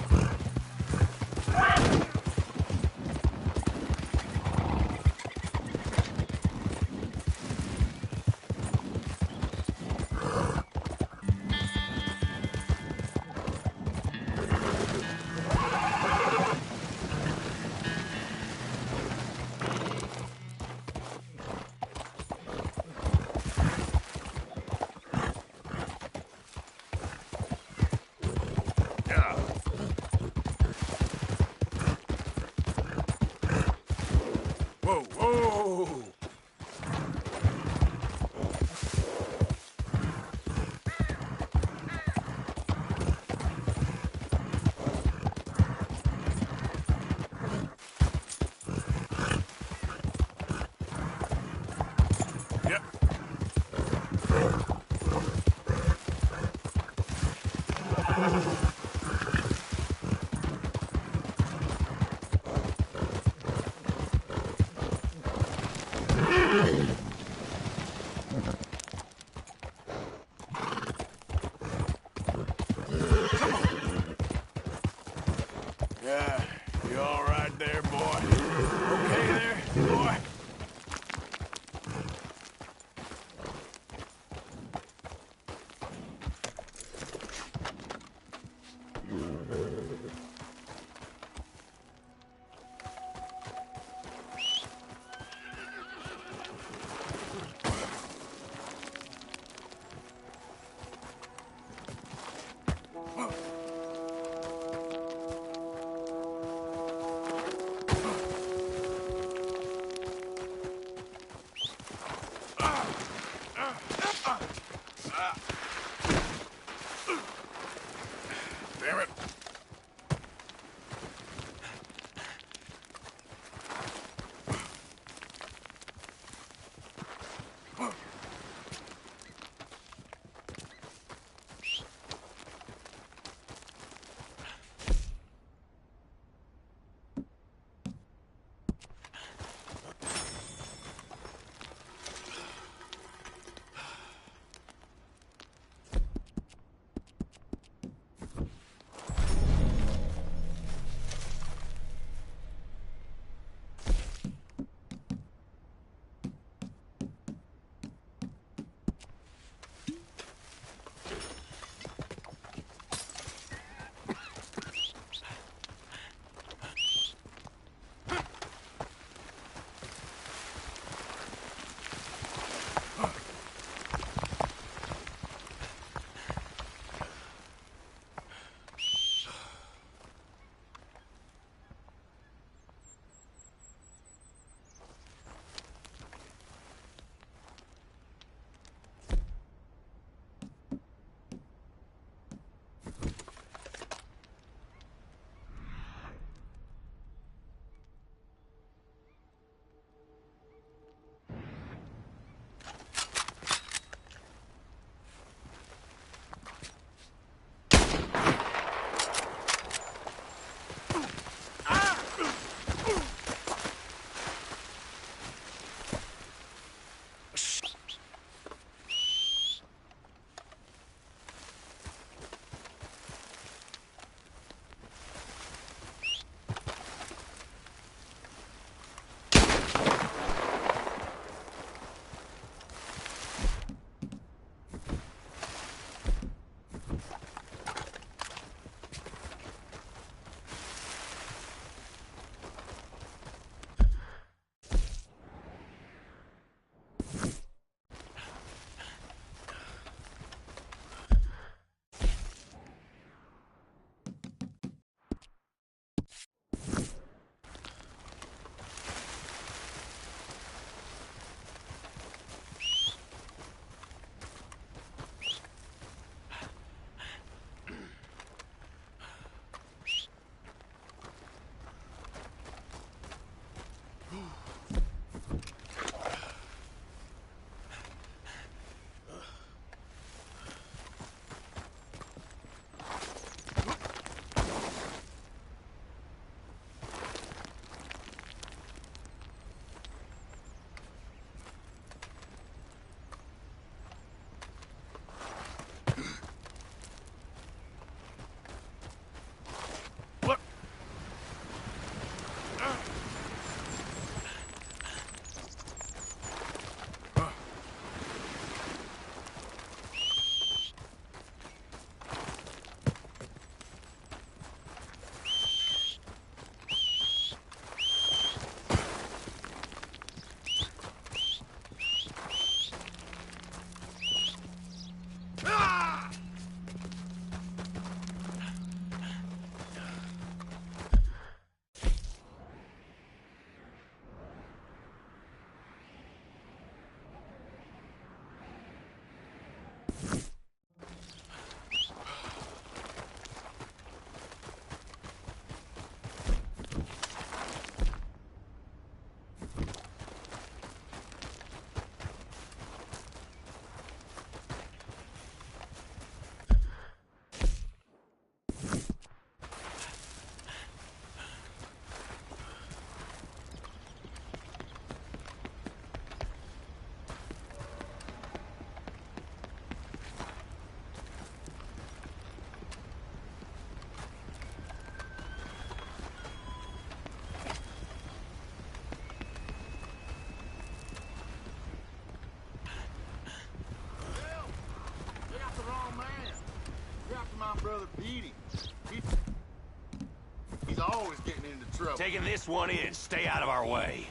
Taking this one in. Stay out of our way.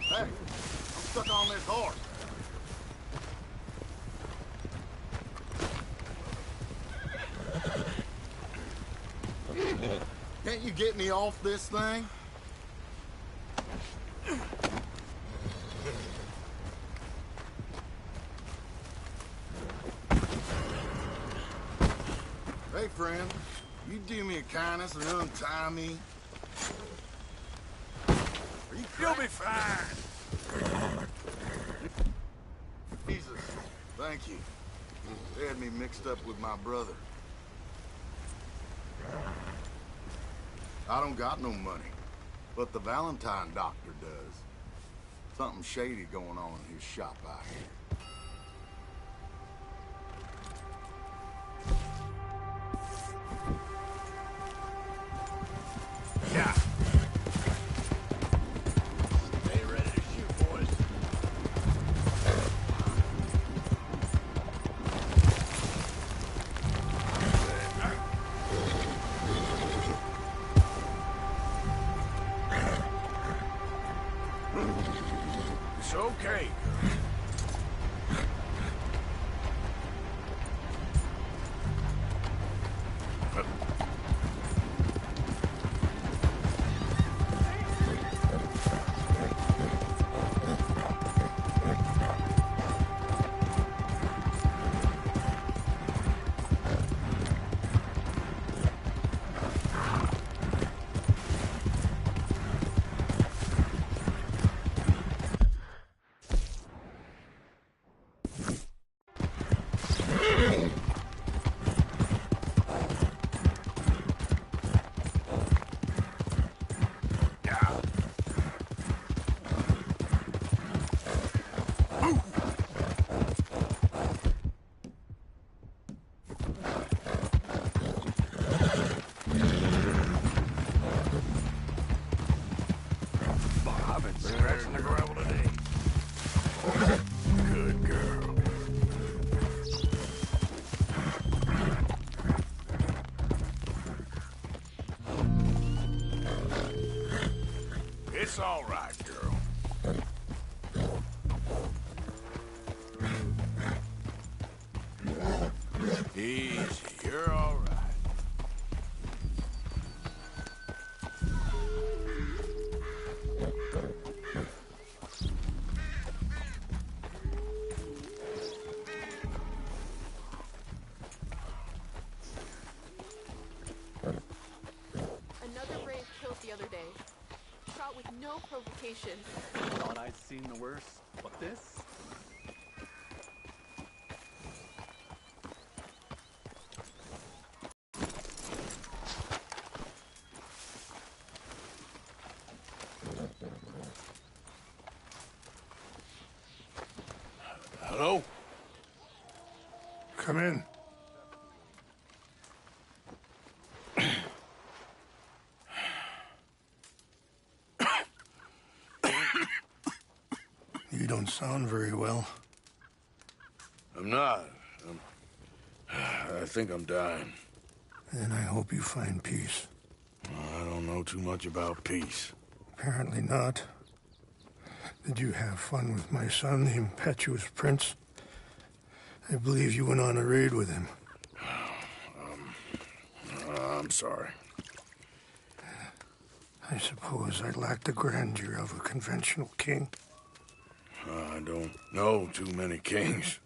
Hey, I'm stuck on this horse. Can't you get me off this thing? Hey, friend, you do me a kindness and untie me. You'll be fine. Jesus, thank you. They had me mixed up with my brother. I don't got no money, but the Valentine doctor does. Something shady going on in his shop out here. Yeah. Stay ready to shoot, boys. It's okay. I've been scratching the gravel today. Good girl. It's all right, girl. Easy, you're all right. Another brave killed the other day. Shot with no provocation. Thought I'd seen the worst, but this? Hello? Come in. You don't sound very well. I'm not. I think I'm dying. And I hope you find peace. I don't know too much about peace. Apparently not. Did you have fun with my son, the impetuous prince? I believe you went on a raid with him. I'm sorry. I suppose I lack the grandeur of a conventional king. I don't know too many kings.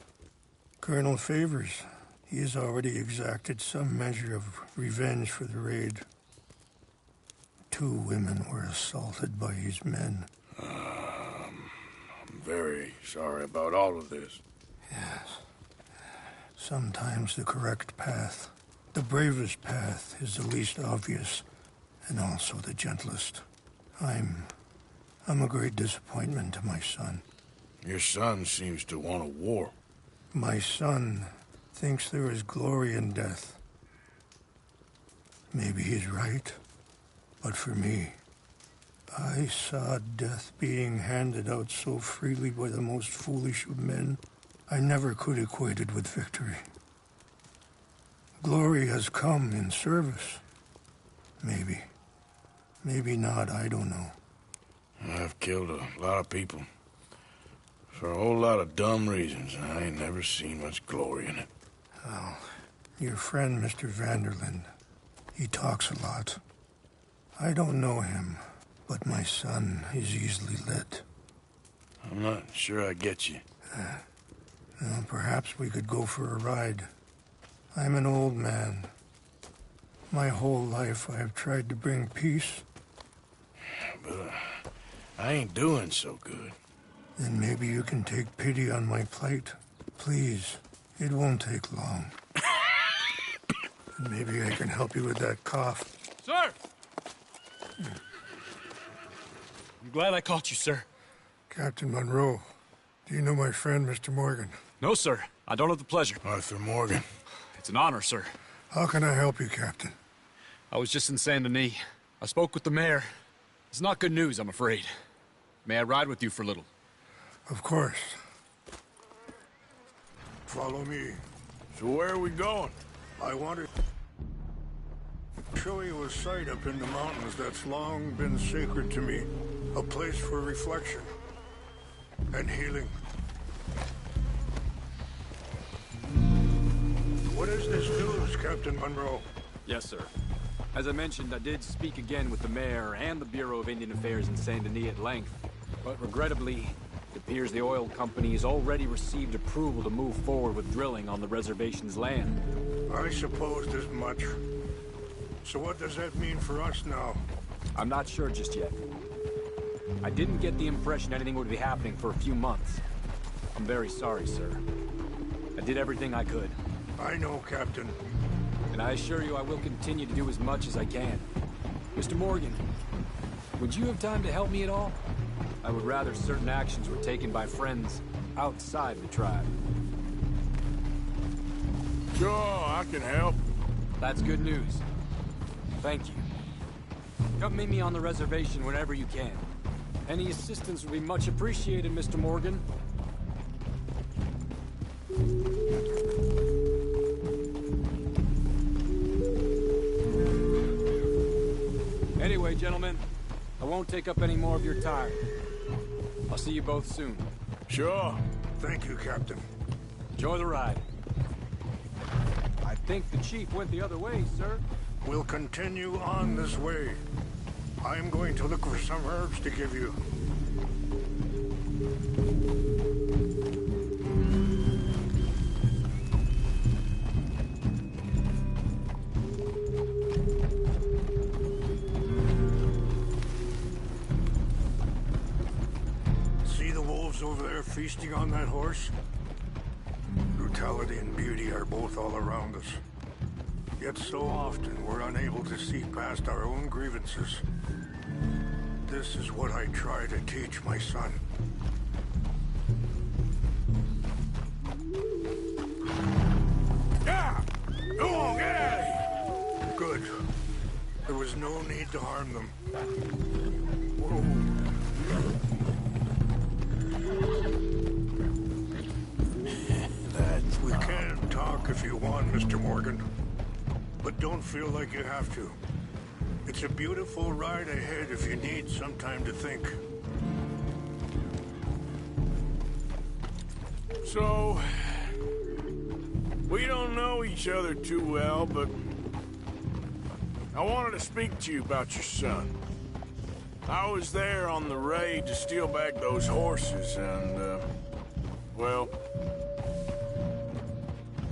Colonel Favors, he has already exacted some measure of revenge for the raid. 2 women were assaulted by his men. I'm very sorry about all of this. Yes. Sometimes the correct path, the bravest path, is the least obvious and also the gentlest. I'm a great disappointment to my son. Your son seems to want a war. My son thinks there is glory in death. Maybe he's right, but for me, I saw death being handed out so freely by the most foolish of men. I never could equate it with victory. Glory has come in service. Maybe. Maybe not, I don't know. I've killed a lot of people. For a whole lot of dumb reasons, and I ain't never seen much glory in it. Oh, your friend, Mr. Vanderlyn, he talks a lot. I don't know him, but my son is easily led. I'm not sure I get you. Well, perhaps we could go for a ride. I'm an old man. My whole life I have tried to bring peace. But I ain't doing so good. Then maybe you can take pity on my plight. Please, it won't take long. And maybe I can help you with that cough. Sir! I'm glad I caught you, sir. Captain Monroe, do you know my friend, Mr. Morgan? No, sir. I don't have the pleasure. Arthur Morgan. It's an honor, sir. How can I help you, Captain? I was just in Saint Denis. I spoke with the mayor. It's not good news, I'm afraid. May I ride with you for a little? Of course. Follow me. So where are we going? I want to show you a site up in the mountains that's long been sacred to me. A place for reflection and healing. What is this news, Captain Monroe? Yes, sir. As I mentioned, I did speak again with the mayor and the Bureau of Indian Affairs in Saint Denis at length. But regrettably, it appears the oil company has already received approval to move forward with drilling on the reservation's land. I supposed as much. So what does that mean for us now? I'm not sure just yet. I didn't get the impression anything would be happening for a few months. I'm very sorry, sir. I did everything I could. I know, Captain. And I assure you I will continue to do as much as I can. Mr. Morgan, would you have time to help me at all? I would rather certain actions were taken by friends outside the tribe. Sure, I can help. That's good news. Thank you. Come meet me on the reservation whenever you can. Any assistance would be much appreciated, Mr. Morgan. Anyway, gentlemen, I won't take up any more of your time. I'll see you both soon. Sure. Thank you, Captain. Enjoy the ride. I think the chief went the other way, sir. We'll continue on this way. I'm going to look for some herbs to give you. See the wolves over there feasting on that horse? Brutality and beauty are both all around us. Yet so often we're unable to see past our own grievances. This is what I try to teach my son. Yeah! Go on, get out of here! Good. There was no need to harm them. We can talk if you want, Mr. Morgan. But don't feel like you have to. It's a beautiful ride ahead if you need some time to think. So, we don't know each other too well, but I wanted to speak to you about your son. I was there on the raid to steal back those horses, and, well,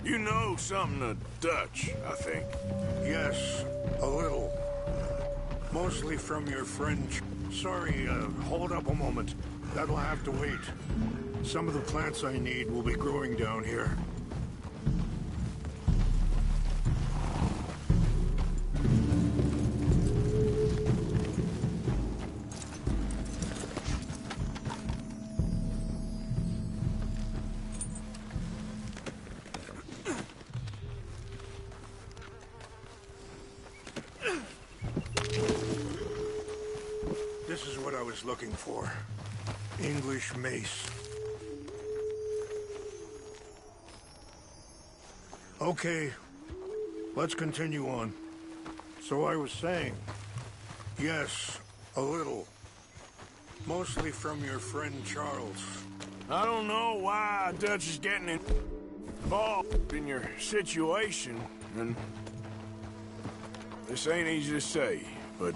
you know something of Dutch, I think. Yes, a little. Mostly from your French. Sorry, hold up a moment. That'll have to wait. Some of the plants I need will be growing down here. This is was looking for. English mace. Okay, let's continue on. So I was saying, yes, a little. Mostly from your friend Charles. I don't know why Dutch is getting involved in your situation, and this ain't easy to say, but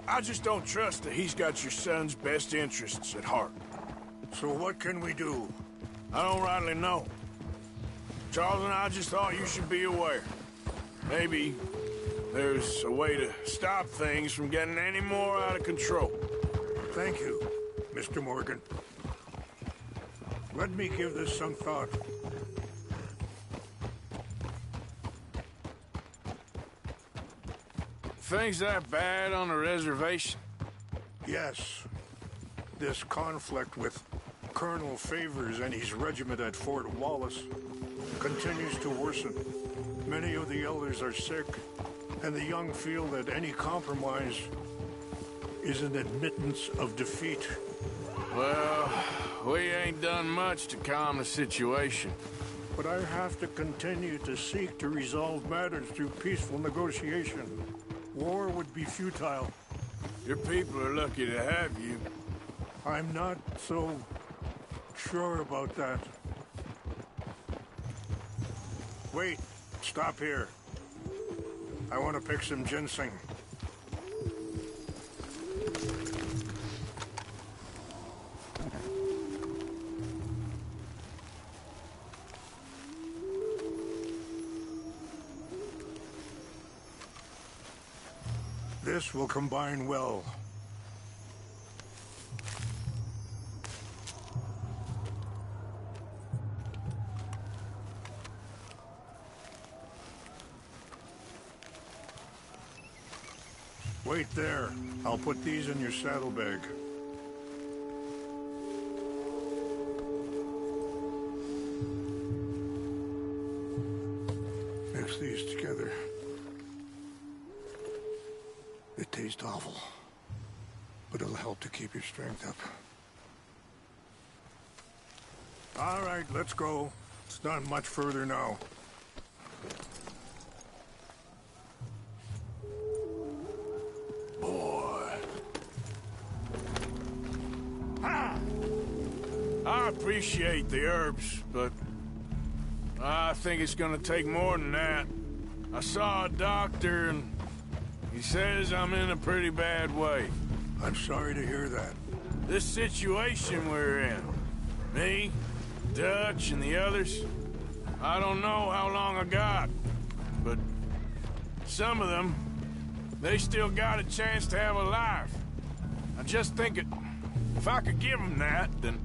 I just don't trust that he's got your son's best interests at heart. So what can we do? I don't rightly know. Charles and I just thought you should be aware. Maybe there's a way to stop things from getting any more out of control. Thank you, Mr. Morgan. Let me give this some thought. Things that bad on the reservation? Yes. This conflict with Colonel Favors and his regiment at Fort Wallace continues to worsen. Many of the elders are sick, and the young feel that any compromise is an admittance of defeat. Well, we ain't done much to calm the situation. But I have to continue to seek to resolve matters through peaceful negotiation. War would be futile. Your people are lucky to have you. I'm not so sure about that. Wait, stop here. I want to pick some ginseng. This will combine well. Wait there. I'll put these in your saddlebag. Mix these together. It tastes awful, but it'll help to keep your strength up. All right, let's go. It's not much further now. Boy. I appreciate the herbs, but I think it's gonna take more than that. I saw a doctor and he says I'm in a pretty bad way. I'm sorry to hear that. This situation we're in, me, Dutch, and the others, I don't know how long I got, but some of them, they still got a chance to have a life. I just think if I could give them that, then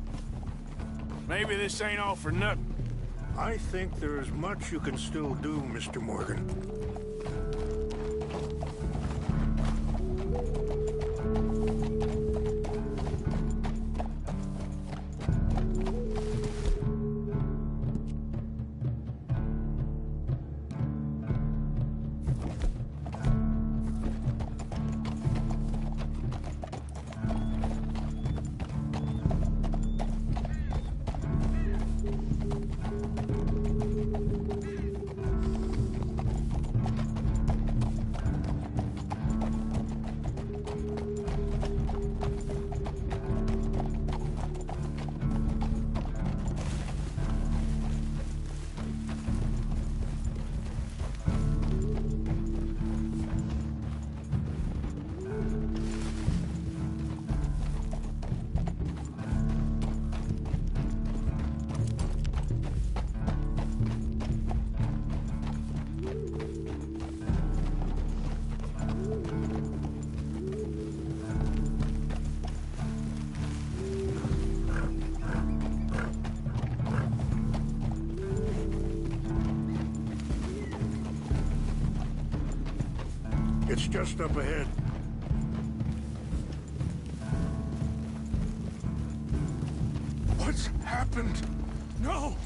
maybe this ain't all for nothing. I think there is much you can still do, Mr. Morgan. It's just up ahead. What's happened? No!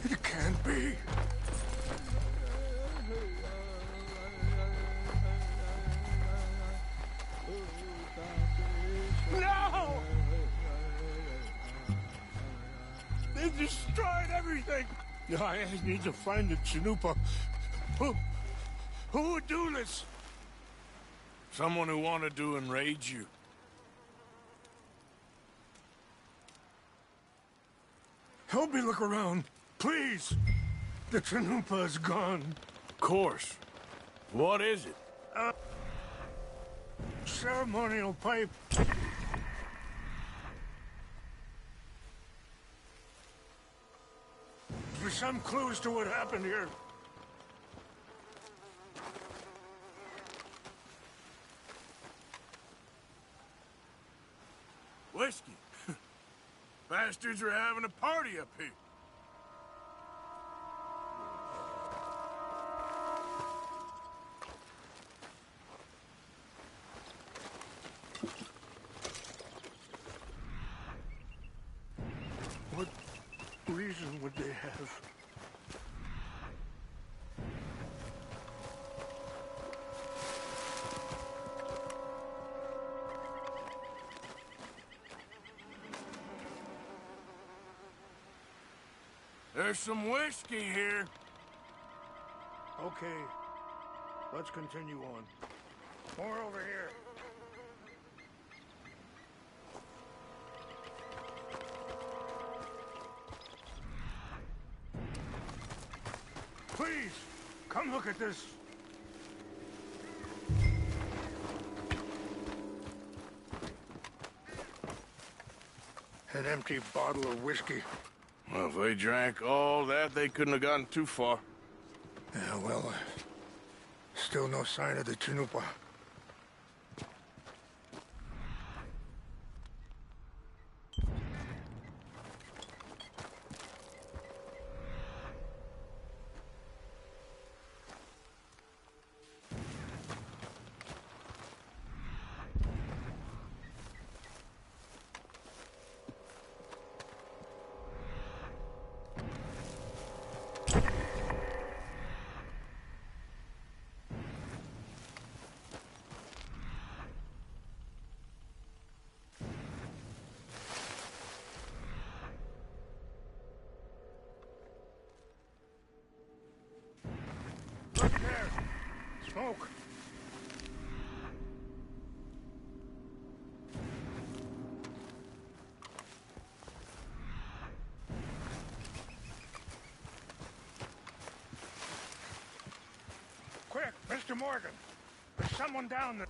It can't be. No! They destroyed everything! I need to find the Chanupa. Who would do this? Someone who wanted to enrage you. Help me look around, please. The Chanupa is gone. Of course. What is it? Ceremonial pipe. For some clues to what happened here. Whiskey. Bastards are having a party up here. What reason would they have? There's some whiskey here. Okay, let's continue on. More over here. Please, come look at this. An empty bottle of whiskey. Well, if they drank all that, they couldn't have gotten too far. Yeah, well, still no sign of the Chanupa. Look there! Smoke! Quick, Mr. Morgan! There's someone down there.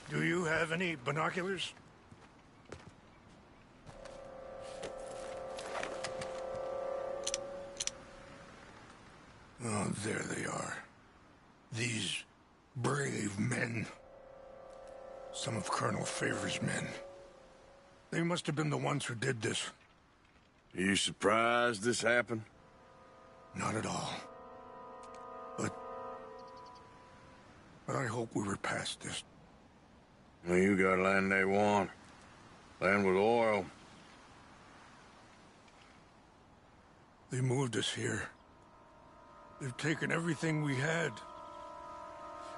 Do you have any binoculars? Oh, there they are. These brave men. Some of Colonel Favor's men. They must have been the ones who did this. Are you surprised this happened? Not at all. But I hope we were past this. Well, you got land they want. Land with oil. They moved us here. They've taken everything we had.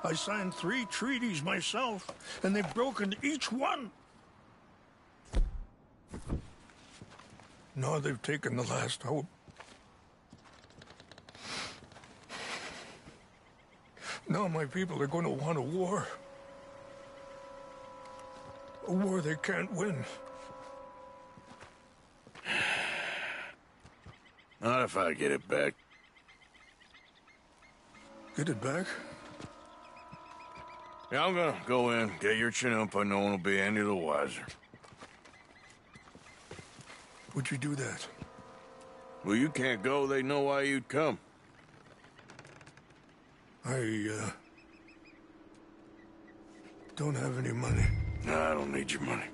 I signed 3 treaties myself, and they've broken each one. Now they've taken the last hope. Now my people are going to want a war. A war they can't win. Not if I get it back. Get it back? Yeah, I'm gonna go in, get your Chanupa, no one will be any the wiser. Would you do that? Well, you can't go, they know why you'd come. I, don't have any money. No, I don't need your money.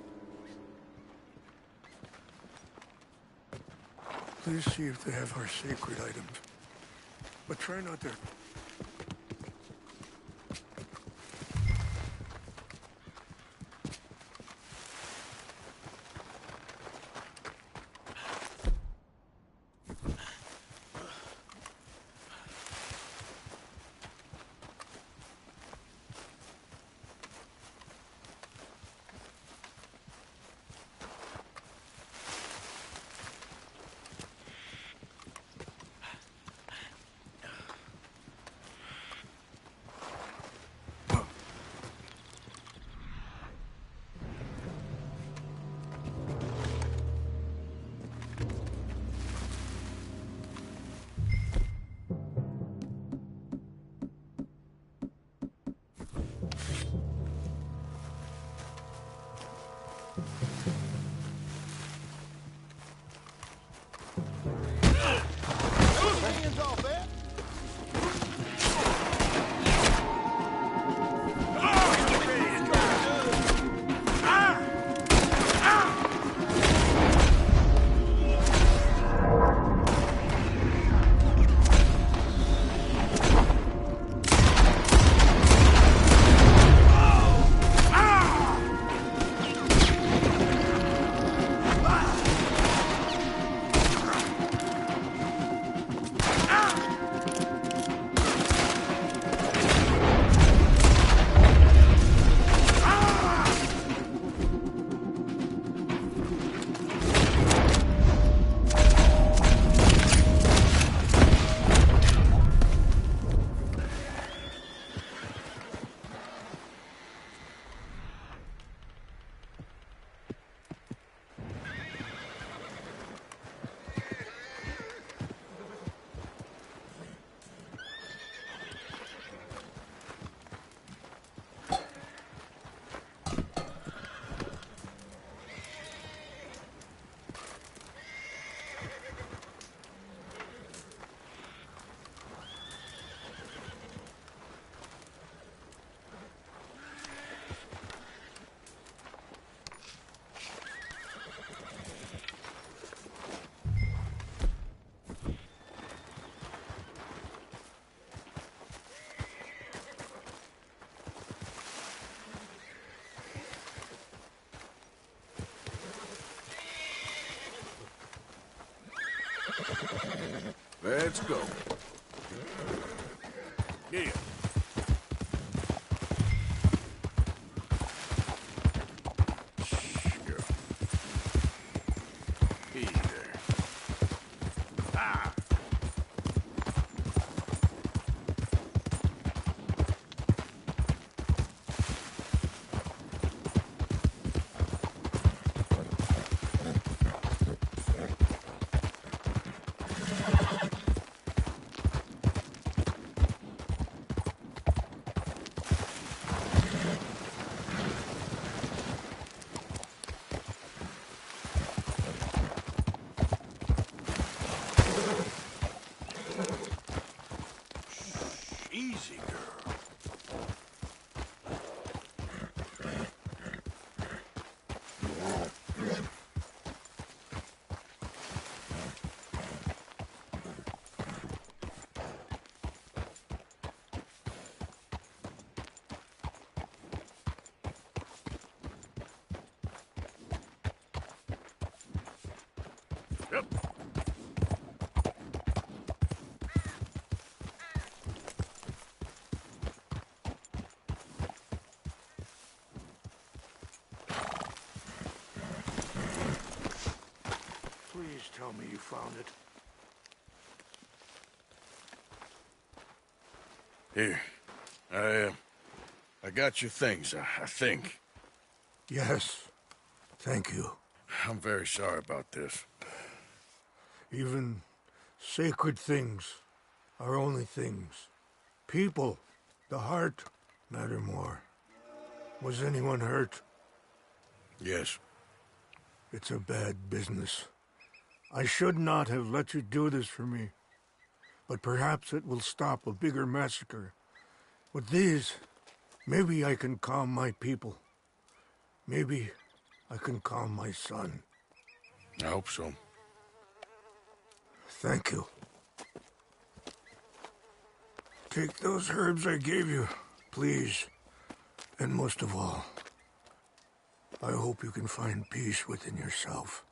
Please see if they have our sacred items. But try not to... Let's go. Yeah. Shh, girl. Easy there. Ah! Easy, girl. Yep. Please tell me you found it. Here. I got your things, I think. Yes. Thank you. I'm very sorry about this. Even sacred things are only things. People, the heart, matter more. Was anyone hurt? Yes. It's a bad business. I should not have let you do this for me. But perhaps it will stop a bigger massacre. With these, maybe I can calm my people. Maybe I can calm my son. I hope so. Thank you. Take those herbs I gave you, please. And most of all, I hope you can find peace within yourself.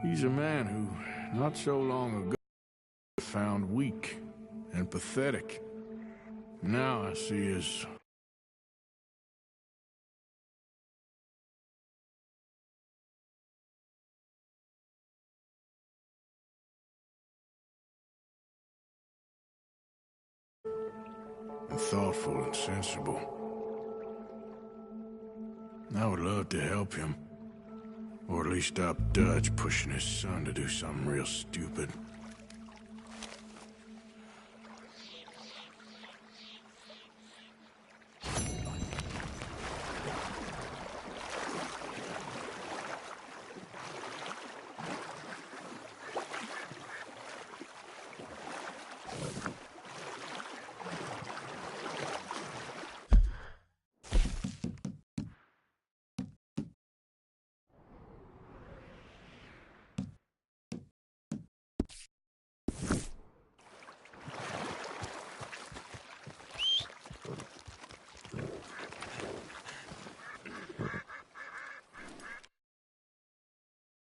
He's a man who, not so long ago, found weak and pathetic. Now I see his... and thoughtful and sensible. I would love to help him. Or at least stop Dutch pushing his son to do something real stupid.